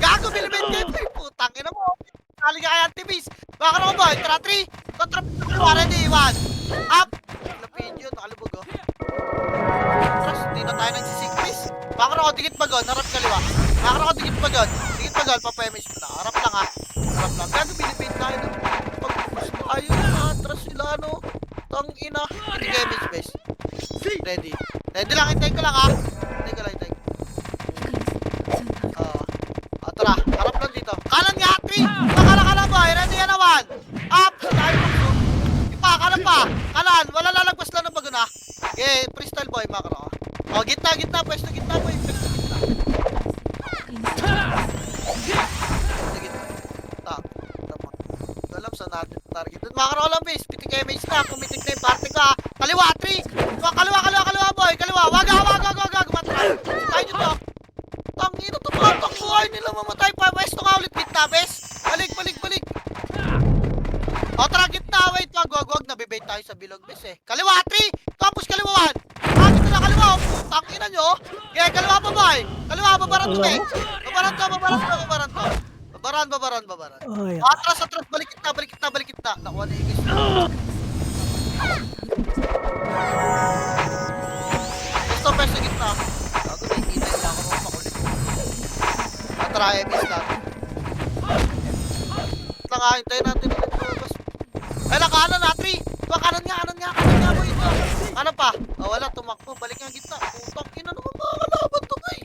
Gago, bilibid gameplay. Putang ina mo. Kali ka kaya anti-bis. Baka na ko, boy. Tara, 3. To trap push 1. Ready, 1. Lapid yun. Nakalubog, oh. Atras, hindi na tayo nagsisig, bis. Baka na ko, dikit bagon. Harap kaliwa. Baka na ko, dikit bagon. Papayamish mo na. Harap lang, ha. Gago, bilibid tayo. Pag-push tayo. Atras sila, no? Tang ina. Hindi kayo miss, bes. Ready. Ready lang. Hintay ko lang, ha. Hintay ko. Tara. Harap lang dito. Kanan nga, 3. Kanan, boy. Ready, yan na, 1. Up. Tayo. Ipa, kanan pa. Kanan. Wala lalagpas lang ng bago na. Okay, freestyle, boy. Makro. Gitna. Pwesto gitna, boy. Pwesto gitna. Alam sa natin target. Makro lang, base. Pitik MH na. Pumitik na yung party ka. Kaliwa, 3. Kaliwa, boy. Kaliwa. Wag. Matras. Tayo nyo to. Tangina to. Patang buhay nila mamatay pa. Pwesto nga ulit. Gitna, base. Balik. Tara, gitna. Wait. Wag. Nabibait tayo sa bilog, base, eh. Kaliwa, 3. Tapos kaliwa, 1. Gito na kaliwa. Tangina nyo. Okay, kaliwa pa, boy. Kaliwa, babaran to, base. Babaran to. Babaran. Atras, balik kita. Nakuha na igis. Gusto pa sa gitna. Gago, nakikita nila ako mga makulit. Tara, emis natin. Hintayin natin ulit lumabas. Ay, nakahanan na, 3. Kanan nga, boy. Ano pa? Wala, tumakbo. Balik nga gitna. Putang ina naman mga kalaban to, boy.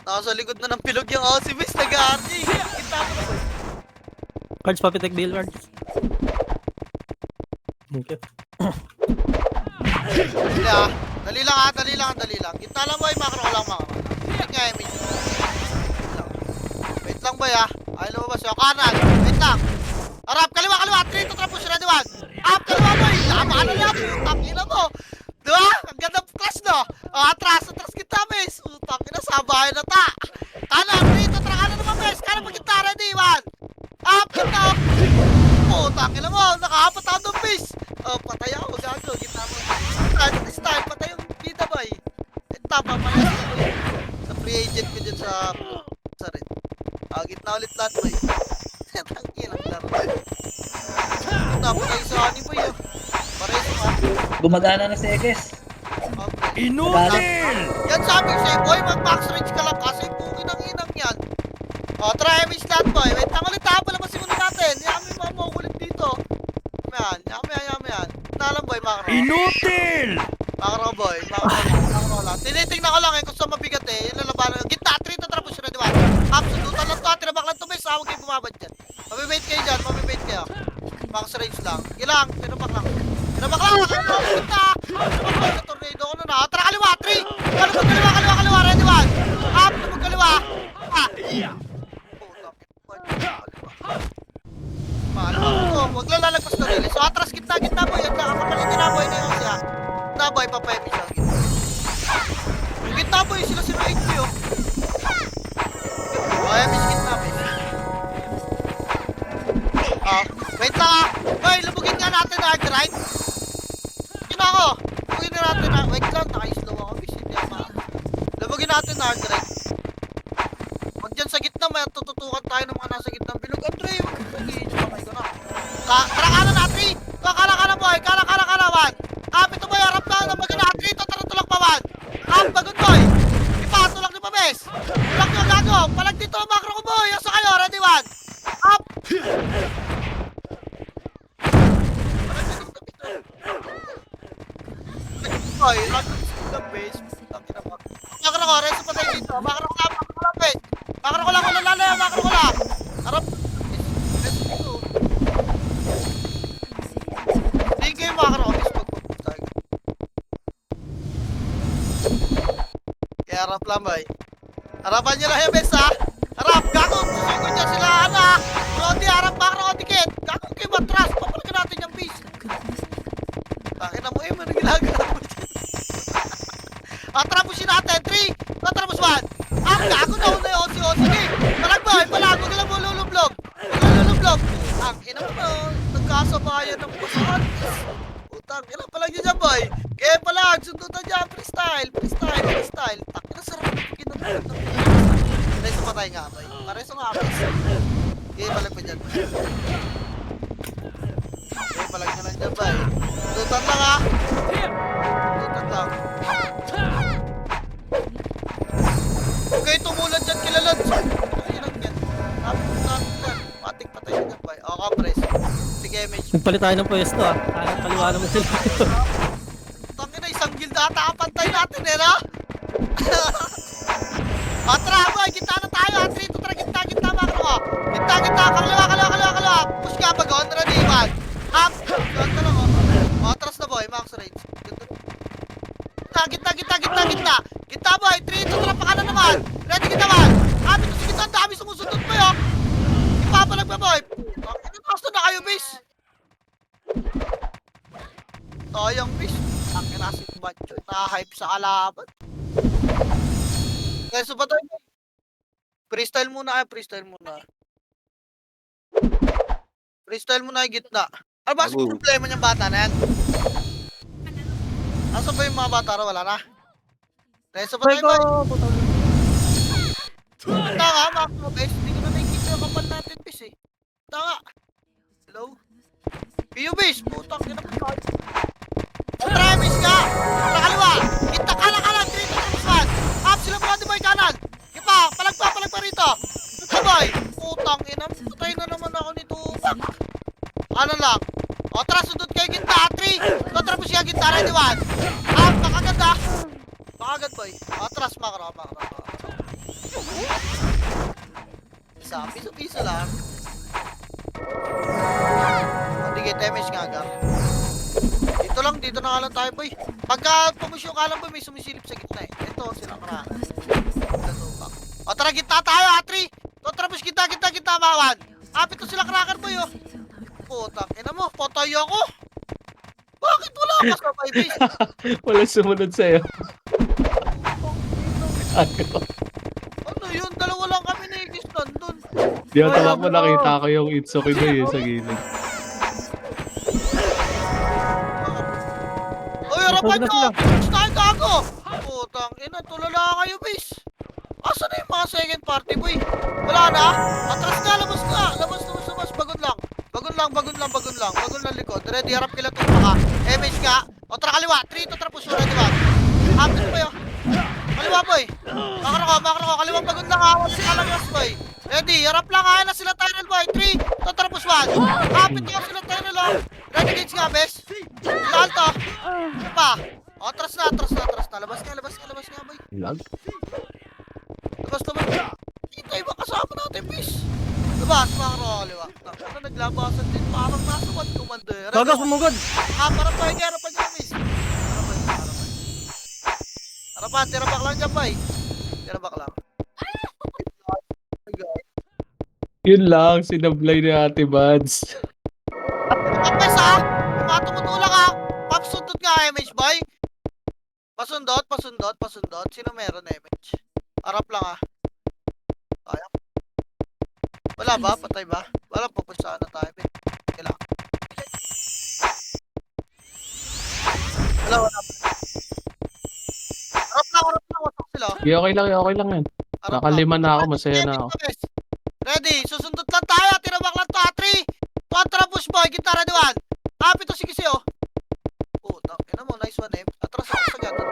Nasa likod na ng pilog yung Aussie, bis. Nag-aarty. Kita ko na, boy. Cards, papitek bill cards. Okay. Dali lang. Kita lang, boy. Makro lang. Wait nga, Emi. Wait lang, boy, ha. Ay, lumabas yung kanan. Wait lang. Harap, kaliwa. 3 to trap push. Ready, 1. Up, kaliwa, boy. Tama na lang. Putang ina mo. Diba? Ang ganda class, no? Atras kita, bes. Putang ina, sabahay na ta. Kanan, 3 to trap. Kanan naman, bes. Kanan pag kita. Ready, 1. Up, ganda. Putang ina mo. Nakahapat ako doon, bes. Patay ako. Gago. Gitna mo. Start. Patay yung bida, boy. Tapa pa yan. Sa free agent ko dyan sa red. Gitna ulit lahat, boy. Tangin ang laro. Gitna, patay sa honey, boy. Pareso, ha. Gumagana na si Ekes. Okay. Yan sabi ko sa'yo, boy. Mag-max range ka lang kasi bukid ang inang yan. Try MH lahat, boy. Wait lang ulit, ha. Pala masimulan natin. Yami, mama, ulit dito. Yami. Nalang, boy, makro. Makro, boy. Makro lang. Tinitingnan ko lang, kung saan mabigat, Yung lalabanan. Gitna, 3 to trapos. Ready, 1. Absolutan lang to, tinabak lang to, bes. Huwag kayo bumabad dyan. Mabibait kayo. Max range lang. Ilang, tinabak lang. Gitna. Sa tornado ko na. Tara, kaliwa, 3. Kaliwa. Ready, 1. Tumag kaliwa. Huwag lang lalagpas na rin. So, atras, gitna, boy. Yan ka, kapalit na, boy, na yung siya. Na, boy, papayami siya. Gitna, boy, sila 8 yun. Miss gitna, boy. Wait lang, ha. Boy, lubugin nga natin na hard right. Gina ako. Lubugin nga natin na. Wait lang, naka-slow ako, bis. Hindi ako lubugin natin na hard right. Pag dyan sa gitna, may tututukan tayo ng mga nasa gitna. Bilog, Andre, kamay ko na. Tara kanan na, 3. Kanan, boy. Kanan, 1. Ito, boy, harap ka na magana. 3, tulak pa, 1. Bagod, boy. Tulak niyo pa, bes. Tulak niyo, gago. Palag dito, makro ko, boy. Asa kayo, ready, 1. Ay, random skill ng base. Tangina mo. Makro ko, reso patay dito. Makro ko lang, base. Makro ko lang, wala lalo, makro ko lang. Harap. Reso dito. Hindi kayo makro, base pagpaputay. Kaya harap lang, bay. Harapan nyo lang yung base, ha? Harap, gago. Susunod niya sila, ano? Rodi, harap, makro, ticket. Gago kayo matras. Papalagan natin yung base. Takina mo, ano ginagawa mo dyan? Atrapusin natin, 3, atrapus 1. Ang gago na una yung OC. Sige, palagboy, palag, huwag lang mo lulublog. Ang ina mo na, nagkasabayan ng pasahan. Utang, ina palag nyo dyan, boy. Kaya palag, sundutan dyan, freestyle. Tak, ina sarap na pagkita ng Reso patay nga, boy. Pareso nga, boy. Kaya palag pa dyan, boy. Kaya palag nyo lang dyan, boy. Sundutan lang, ha. Sundutan lang. Huwag kayo tumulad dyan kilalad. Ay, lang yan. Patik patay na dyan, boy. O, kapres. Sige, mage. Nagpalit tayo ng pwesto ah. Kaliwa naman sila. Tangina, isang guild ata ang pantay natin, eh, no? Atra, boy, kita na tayo. Atri, ito tara, gitna, makro ko. Gitna, kaliwa. Push ka, bagon, ready, man. Up. Yun ka lang, oh. Atras na, boy, max range. Gitna. Gitna, boy, 3, ito tara, pa kanan naman. Ready, kita, man. Happy to, sige, ang dami sumusundot mo, yun. Ipapalag pa, boy. Nakasto na kayo, bis. Tayang, bis. Ang kinasin macho, na-hype sa kalaban. Kaya so ba tayo? Freestyle muna yung gitna. Ano ba yung problema niyang bata na yan? Asa ba yung mga bata na wala na? Kaya so ba tayo ba? Tanga, mga best. Hindi ko na nakikita yung kapal natin, bis eh. Tanga. Hello? Piyo, bis. Putang, yun ang kapal. Travis ka! Nakaliwa! Kita kanan! 3 to 1! Up sila mga boy kanan! Ipa! Palag pa rito! Ito boy! Putang ina! Patay na naman ako nito! Ano lang? O tara, sundot kayo ginta! 3! Tapos siya ginta! Ready 1! Up! Makaganda! Makagad boy! O tras! Makro! Isa! Piso lang! Hindi kayo damage nga agad. Dito na lang tayo, boy. Pagka pumusyo ka lang, boy, may sumisilip sa gitna eh. Ito, sila karaan. O, tara, gitna tayo, Atri. Tapos gitna, mawan. Apit to sila kraker, boy, oh. Putang, ina mo, potay ako. Bakit wala ka sa my base? Walang sumunod sa'yo. Ano yun? Dalawa lang kami na igis nandun. Di ako tamakbo, nakita ko yung Itsuki Boy sa gilid. Harapan nyo! Push tayo gago! Putang ina, tulala kayo, base. Asa na yung mga second party, boy? Wala na? Atras ka, labas ka! Labas, bagon lang likod. Ready, harap kila ito ka. MH ka. O, tara kaliwa. 3 to trapos, ready ba? Hapit boy, oh. Kaliwa, boy. Makro ko. Kaliwang bagon lang, awal si Kalagas, boy. Ready, harap lang, kaya na sila Tyrell, boy. 3 to trapos 1. Hapit ko sila Tyrell, oh. Ready, gauge nga, bes. Lahat to. Ano pa? O, atras na. Labas nga, boy. Lag? Labas. Kita iba kasama natin, bis. Labas, makro ko, kaliwa. Ano, naglabasan din. Parang nasa 1 commander. Gagas, sumugod! Parang tayo, harapan niya, bis. Harapan, tirabak lang dyan, boy. Tirabak lang. Yun lang, sinablay ni Ate Buds. Kapes, ha? Yung mga tumutulak, ha? Papsundot nga, MH, boy. Pasundot. Sino meron, MH? Harap lang, ha? Sayang. Wala ba? Patay ba? Wala, pupunsaan na tayo, eh. Kailangan. Wala. Harap lang, wasak sila. Okay lang yan. Nakalima na ako, masaya na ako. Ready, susundot lang tayo. Tirabak lang to, 3. Kontra push boy, gitara diwan. Happy to sige siyo. Putang ina mo, nice one eh. Atras ako sa gatan.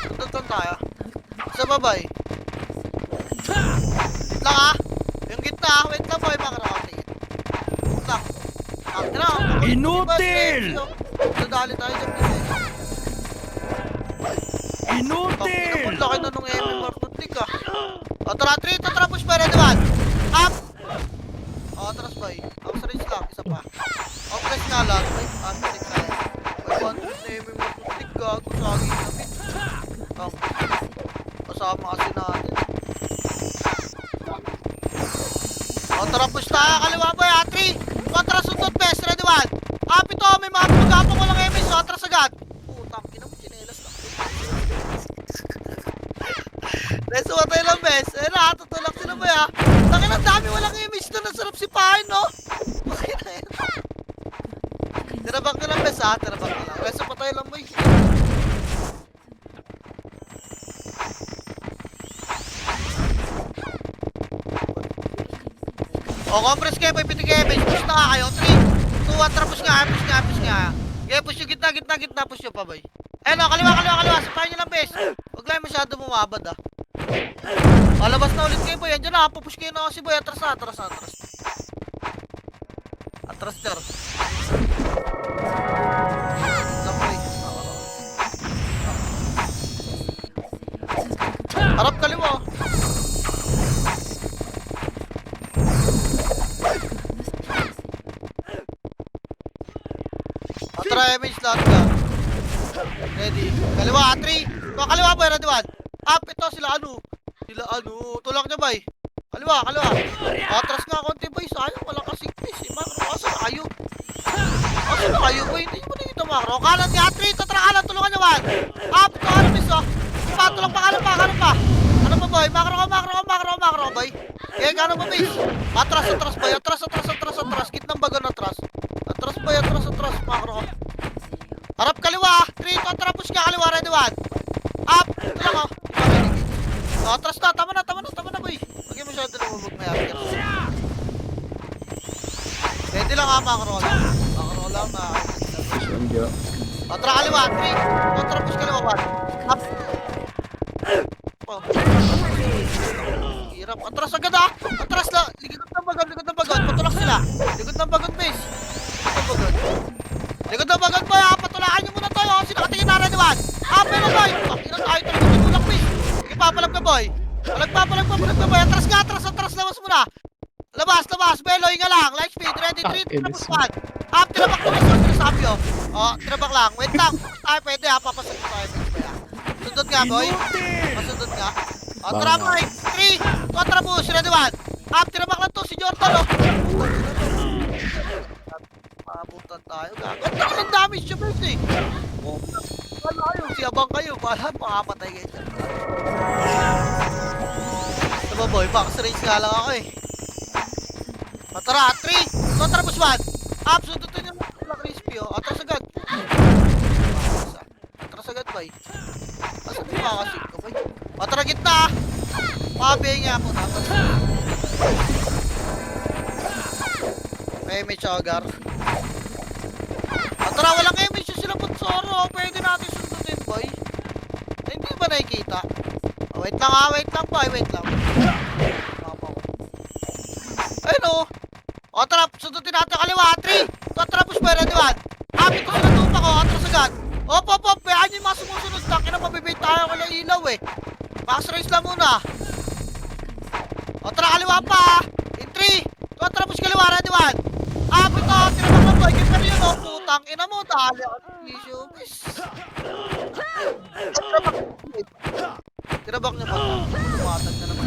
Sundot lang tayo. Sa babay. Inutil! Dadali tayo dyan kasi. Inutil! Laki na nung MMR Nutlik ah. O tara, 3, tara, push pa rin naman. Up! O, tara, spy. Ang sarili lang, isa pa. O, press nga lang. Ay, press nga yan. May 1 na MMR Nutlik gago sa akin na bit. Kasama kasi natin. O, tara, push tayo. Kaliwa ba ya? 3, 2, tara, sundot, best. Ready, 1. Up ito, may mga pagkapang walang MS. O, tara, sagad. Putang, ina mo, chinelas lang. Reso, matay lang, best. Eh, nakatutulak sila ba ya? Tangin, ang dami walang image na nasarap si Pahin, no? Okay na yan. Tirabak nyo lang, best, ha? Tirabak nyo lang. Reso, patay lang, boy. O, compress kayo, boy. Piti kayo, base. Push na nga kayo. 3, 2, 1, tara, push nga, push nga, push nga. Okay, push yung gitna, push nyo pa, boy. Eh, no, kaliwa. Sapahin nyo lang, base. Huwag lang masyado bumabad, ah. Palabas na ulit kayo, boy. Andiyan na, pupush kayo na kasi, boy. Atras. Atras, jar. Lang, boy. Harap kaliwa. Tara, image lahat ka. Ready. Kaliwa, 3. Kaliwa, boy. Ready, 1. Up, ito sila ano. Tulak niya, boy. Kaliwa. Atras nga konti, boy. Sayang, wala kasing piece. Makro, asa na kayo? Boy? Hindi mo na ito, makro. Kanan niya, 3. Tatra, kanan. Tulungan niya, 1. Up, ito, ano, miss, oh. Tulak pa, kanan pa. Ano pa, boy? Makro, boy. Okay, kanan pa, miss. Atras, boy. Atras. Kitnang bagan, atras. Atras, boy. Atras, makro. Harap kaliwa. 3, 2, tara, push ka kaliwa. Ready, 1. Up. Ito lang, oh. Atras na. Tama na, boy. Huwag mo siya lumubog na yan. Ready lang, ha, makro lang na. Tara, kaliwa. 3, 2, tara, push kaliwa. 1. Up. Oh. Hirap. Atras agad, ha. Atras na. Likod ng bagon. Patulak sila. Likod ng bagon, base. Likod ng bagon, boy, ha. Patulakan nyo muna to, oh. Sino katingin na rin, 1. Up, pero, boy. Pakinan tayo talaga tulak, base. Sige, papalag ka, boy. Palag, boy. Atras, labas muna. Labas. Beloy nga lang. Light speed. Ready, 3, tapos 1. Up, tirabak na mas. Tinasabi, oh. Oh, tirabak lang. Wait lang. Pwede, ha. Papasag tayo, base. Sundot nga, boy. Pasundot nga. O, tara, boy. 3, 2, tara, push. Ready, 1. Up, tirabak lang to. Si Jordan, oh. Maabutan tayo, gago. Ang damage siya, bro, eh. Wala kayo. Siyabang kayo. Wala, makapatay kayo dyan. Diba, boy? Box range nga lang ako, eh. O, tara, 3, 2, tara, push 1. Up, sundutin nyo lang crispy, oh. Atras agad. Atras agad, boy. Asa mo makakasig ka, boy? O, tara, gitna. Pabihay nga po natin. May chagar. O, tara, walang image sila Putsoro. Pwede natin sundutin, boy. Hindi ba nakikita? O, wait lang, ha. Wait lang. Ayun, oh. O, tara, sundutin natin kaliwa. 3, 2, tara, push by ready, 1. Hapit ko sila tupa ko. Atras agad. Op. Bayaan yung mga sumusunod. Taki na mabibait tayo. Wala ilaw, eh. Max race lang muna. O, tara, kaliwa pa. In 3, 2, tara, push kaliwa. Ready, 1. Hapit ko. Tinabak lang, boy. Kita rin yun, oh. Putang ina mo. Dali. Issue, miss. Tinabak niya pa. Tumatag na naman.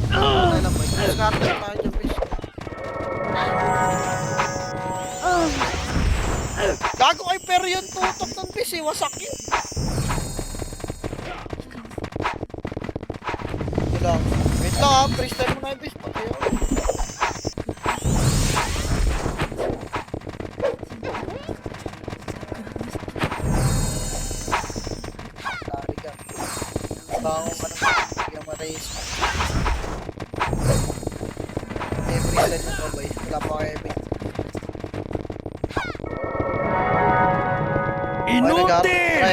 Patay lang, boy. Discard na tayo dyan, miss. Gago kay pero yun tutok ng bis, eh. Wasak yun. Wait lang, ha. Freestyle mo na yung bis. Patay ako. Tari ka. Bangon ka naman. Bigyan mo race. May freestyle mo pa, boy. Wala pa kayo, boy.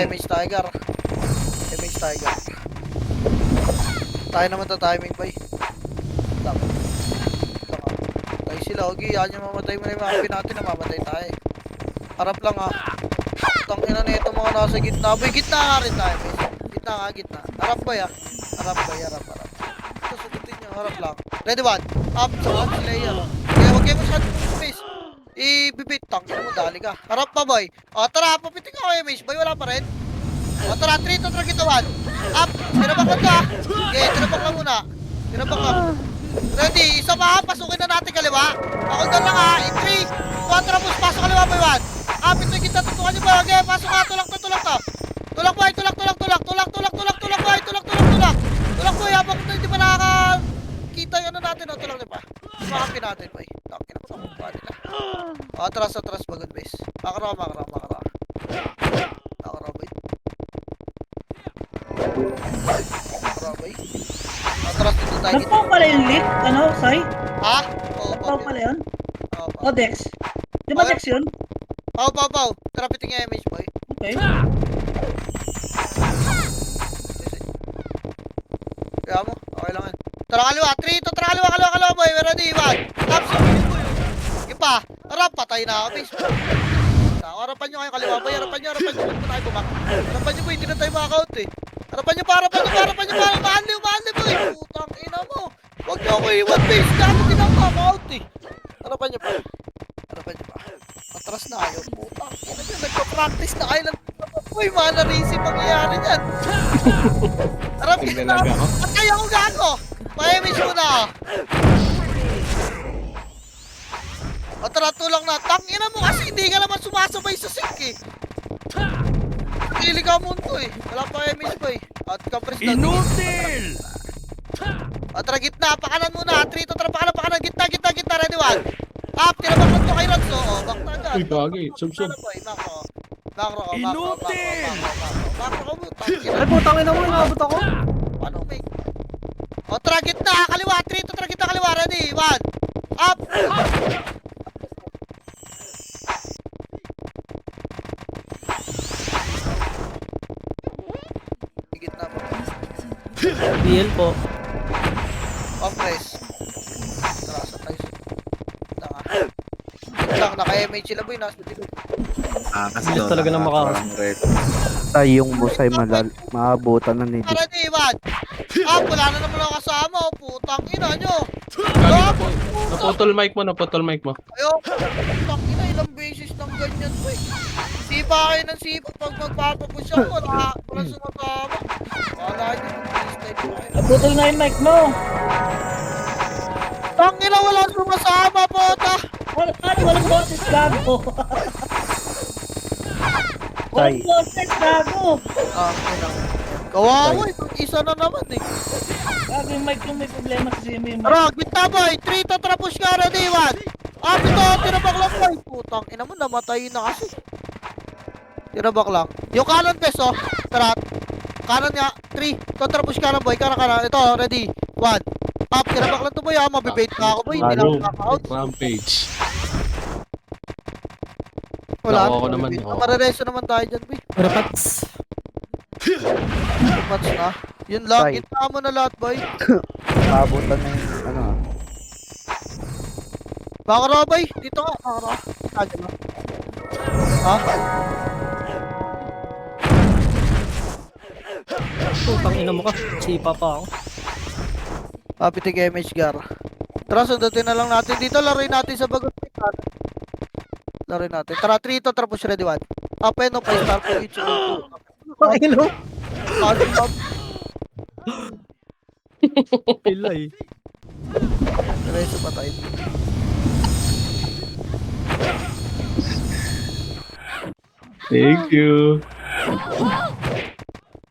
Image Tiger. Tayo naman to timing, boy. Tayo Sabay sila, okay, yan yung mamatay mo na yung mga kampi natin, namamatay tayo. Harap lang ha. Tangina na ito mga nasa gitna. Boy, gitna nga rin tayo, boys. Gitna nga, gitna. Harap ba ya? Harap ba ya? Harap. Ito, sagutin nyo, harap lang. Ready, one. Up, saan sila yan. Kaya huwag kayo masyadong space. Ibibit, tangina mo, dali ka. Harap pa, boy. O, tara, papitin ka kayo, Mace. Boy, wala pa rin. O, tara, 3 to track ito, one. Up, tinabak ka to, okay, tinabak ka muna. Tinabak ka. Ready, isa pa, pasukin na natin kaliwa. Ako doon lang ha, in 3, 4, push, pasok kaliwa, boy, one. Up, ito yung kita, tutukan nyo, boy. Okay, pasok ka, tulak to. Tulak, boy, tulak, boy. Tulak, boy, habang hindi pa nakakita yung ano natin, o, tulak nyo pa. Makapi natin, boy. Takin ako sa mukha nila. O, atras, bagod, base. Makara, boy. Makara, boy. Atras dito tayo. Nagpaw pala yung leak, ano, Sai? Ha? Oo, Nagpaw pala yun? Oo, O, Dex? Di ba Dex yun? Pau. Tara, piting yung image, boy. Okay. Kaya mo, okay lang yan. Tara kaliwa, 3, tara kaliwa, boy. We're ready, one. Tap, sige, boy. Sige pa. Tara, patay na ako, base. Harapan nyo kayo kaliwa, boy. Harapan nyo. Huwag mo tayo bumak. Harapan nyo, boy. Hindi na tayo makakount, eh. Harapan nyo pa. Mahal, boy. Putang ina mo. Huwag nyo ako iwan, base. Dami din ako makakount, eh. Harapan nyo pa. Atras na kayo. Putang ina nyo. Nagpa-practice na kayo lang. Uy, mana-racing mangyayari yan. Harap ka na. At kaya ko gago. Pa-image mo na. O tara, tulang na. Tangina mo kasi hindi ka naman sumasabay sa sync eh. Pili ka mundo eh. Wala pa image ba eh. At compress na. Inutil! O tara, gitna. Pakanan muna. 3 to tara, pakanan. Gitna. Ready, one. Up, tinabak lang to kay Ranzo. O, back na agad. Uy, bagay. Sub. Makro ko. Inutil! Makro ko mo. Ay, putang ina mo, inabot ako. Paano may... O, tara, gitna. Kaliwa. 3 to tara, gitna, kaliwa. Ready, one. Up! Gitna po. BL po. Compress. Tara, sa tayo. Tanga. Tanga, naka-MH sila boy. Nasa dito. Kasi Bilis talaga ng makakas. Say yung busay maabutan na nito. Tara, di, one. Wala na naman ang kasama. O, putang ina nyo. Naputol mic mo. Ayo, putang ina. Ilang beses ng ganyan boy. Sipa kayo ng sipa. Pag magpapapush ako, walang sumatama. Wala nyo. Naputol na yung mic mo. Tangina, walang sumasama, puta. Paano walang boses, gago? Walang boses, gago. Kawawa, isa na naman eh. Gago yung mic yung may problema kasi may mic. Tara, gitna boy, 3 to tara push ka, ready, 1. Ito, tinabak lang boy. Putang ina mo, namatay na kasi. Tinabak lang. Yung kanan peso, tara. Kanan nga, 3 to tara push ka na boy, kanan. Ito, ready, 1. Up, tinabak lang to boy, mabibait ka ako boy, hindi na ako kaka-out. Rampage. Wala Ako naman, oh. Marareso naman tayo dyan boy. Repats. Match na. Yun lang, Tay. gitna mo na lahat boy. Maabutan na yung ano. Bakara boy, dito nga, bakara. Dyan na. Ha? Putang ina mo ka. Sipa pa ako. Papitig MH Gar. Tara, sundutin na lang natin dito. Laruin natin sa bagot. Laruin natin. Tara, 3 to. Tara, push ready 1. Up and up. Star po each other. Ino. Up. Pilay. Reso pa tayo. Thank you.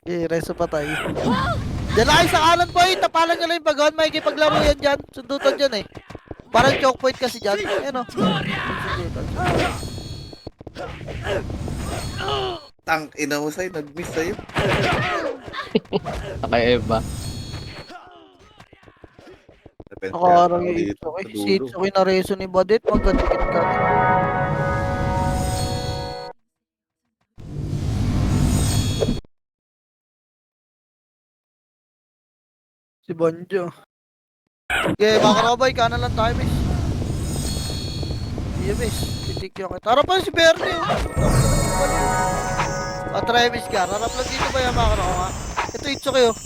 Reso pa tayo. Diyan na kayo sa kanan boy. Tapalan nyo lang yung bagon. May ikipaglaro yan dyan. Sundutan dyan eh. Parang choke point kasi dyan. Ayan o. Tang, ina mo sa'yo, nag-miss sa'yo. Kay Eva. Nakarang yung Itsuki. Si Itsuki na reso ni Badit. Magkadikit ka. Si Bonjo. Okay, mga karabay, kanan lang tayo, miss. Yamis, titik yung kita. Harap pa si Bernie. Try Miss Gar. Harap lang dito ba yung makaro nga? Ito, it's okay oh.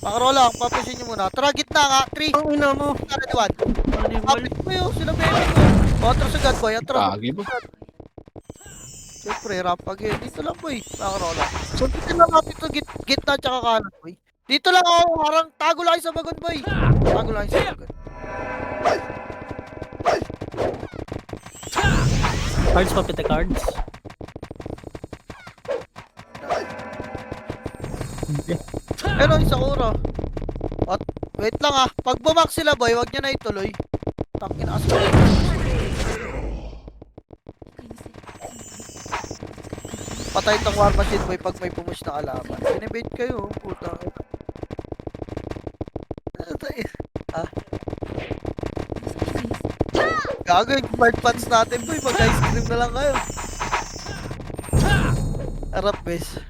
Makaro lang, papusin nyo muna. Tara, gitna nga. 3. Ang ina mo. Tara, diwan. Animal. Kapit mo yun, sila Bernie ko. Atras agad boy, atras. Kagi ba? Siyempre, rap again. Dito lang boy. Makaro lang. So, dito lang natin ito, gitna tsaka kanan boy. Dito lang ako, harang tago lang kayo sa bagon boy. Tago lang kayo sa bagon. Cards pa, pite cards. Pero isa ura. At wait lang ah. Pag bumak sila boy, wag niyo na ituloy. Takin na aso. Patay tong war machine boy pag may pumush na kalaban. Binibait kayo, puta. Ah. Gago yung smart pants natin boy, mag-ice cream na lang kayo. Harap bes.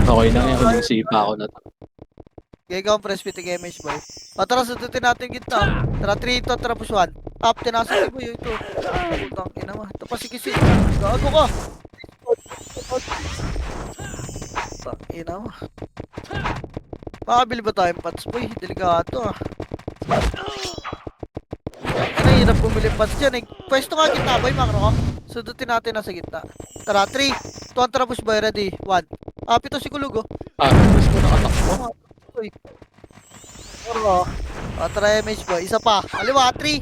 Okay lang yan. Kung sipa ako na to. Gagawa press pitik image boy. O tara, sundutin natin gitna. Tara, 3 ito, tara push 1. Up, tinasok boy ito. Putang ina mo. Ito pa si Kisi. Gago ka. Putang ina mo. Makabili ba tayong pants boy? Delikado ah. Ano, hirap bumili pants dyan eh. Pwesto nga gitna boy, makro ko. Sundutin natin nasa gitna. Tara, 3. 2 tara push boy, ready. 1. Up, ito si Kulug oh. Gusto ko nakatakbo. Oro. Try image boy. Isa pa. Kaliwa. 3.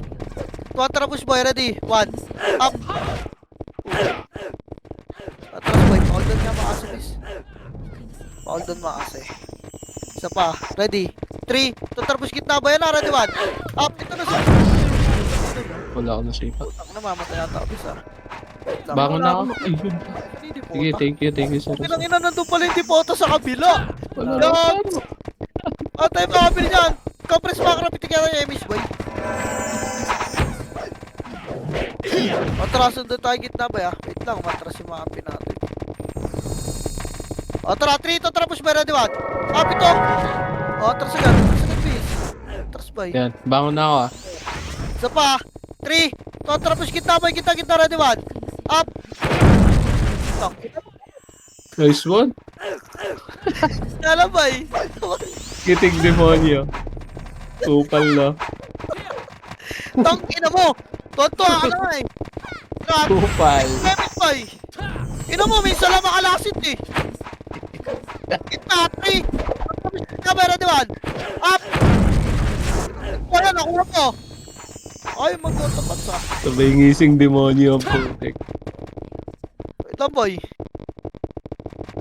Tara push boy. Ready. 1. Up. Atras boy. Paul doon nga maase miss. Paul doon maase. Isa pa. Ready. 3. Tara push gitna boy. Ready. 1. Up. Ito na sa. Wala ako na sipa. Putang na mamatay ata ako isa. Bangon na ako. Ayun. Sige, thank you sir. Pinang ina nandun pala yung dipota sa kabila. Wala Dog. Tayo makabili dyan. Compress macro. Pitigyan ng image boy. Matras doon tayo gitna ba ya? Wait lang, matras yung mga api natin. Tara, 3 ito, tara push by ready 1. Up ito! Atras agad, please. Atras ba Yan, bangon na ako ah. Isa pa, 3 ito, tara push gitna boy, gitna ready 1. Up! Nice one. Nalabay! Kiting demonyo. Kupal na. Tangina mo! Tonto ka na eh! Kupal. Lemit boy! Ino mo, minsan lang makalasit eh! Gitna, 3! Gitna ba ready 1? Up! Wala, nakuha ko! Ay, magkatapat sa. Sabay ngising demonyo ang putik. Wait lang boy.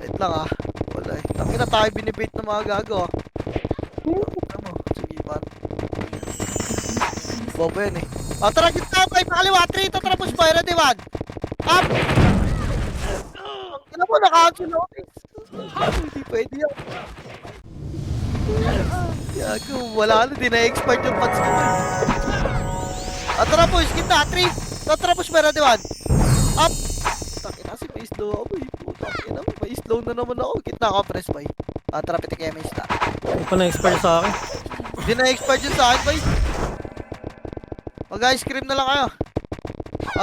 Wait lang ah. Wala eh. Tangina tayo binibait ng mga gago ah. Ano mo? Sige ba? Bobo yan eh. Tara gitna boy. Pakaliwa. 3. Tara push boy. Ready 1. Up! Tangina mo. Naka-action ako eh. Hindi pwede yan. Gago. Wala na. Di na-expert yung pants ko boy. Tara push. Gitna. 3. Tara push boy. Ready 1. Up! Takina si may slow ako eh. Takina mo, may slow na naman ako. Gitna ka press boy. Tara pitik image na. Hindi pa na-expire sa akin. Hindi na-expire yun sa akin boy. Mag-ice cream na lang kayo.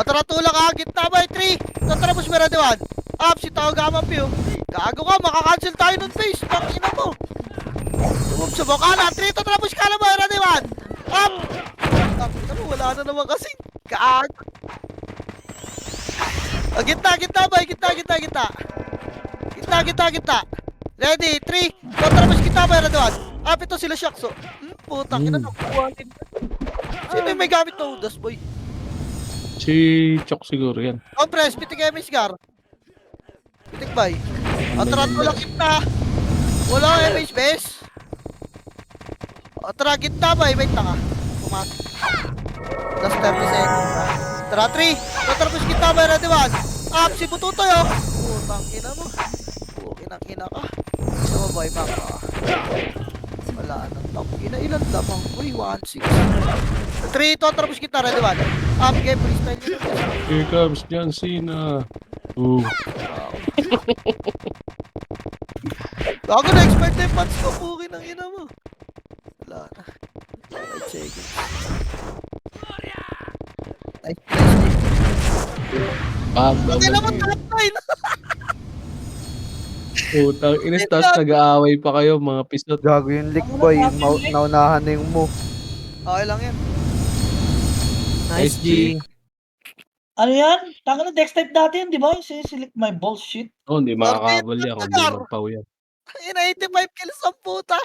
Tara tulak ka. Gitna boy. 3. Tara push meron 1. Up. Si tao gamma piyo. Gago ka. Makakancel tayo nun face. Takina mo. Tumog sa bokala. 3. Tara push ka na boy. Ready 1. Up. Takina mo. Wala na naman kasi. Gago. Gitna boy, gitna. Ready, 3. Tara push gitna boy, ready 1. Up ito sila Shakso. Putang ina nakuha din. Sino yung may gamit na udas boy? Si Chok siguro yan. Compress, pitik image gar. Pitik boy. Tara tulak gitna. Wala image base. Tara gitna boy, wait lang ah. Pumasok. Last 30 seconds ah. Tara 3. Tara push gitna boy, ready 1. Up si Bututoy oh. Putang ina mo. Kinang-ina ka. Gusto mo boy, baka wala nang tangina. Ilan lamang boy? 1-6. 3 ito, tara push gitna, ready 1. Up game, freestyle nyo. Here comes John Cena. Ooh. Gago na expert na yung pants ko. Pukin ang ina mo. Wala na. 5 seconds. Kailan mo top 9? Putang inis, tapos nag-aaway pa kayo mga pisot. Gago yung leak boy. Naunahan na yung mo. Okay lang yan. Nice G. Ano yan? Tanga na dex type dati yun, di ba? Select my bullshit. Oh, hindi makakabal yan kung di Order. magpaw yan. Ina 85 kills ang puta.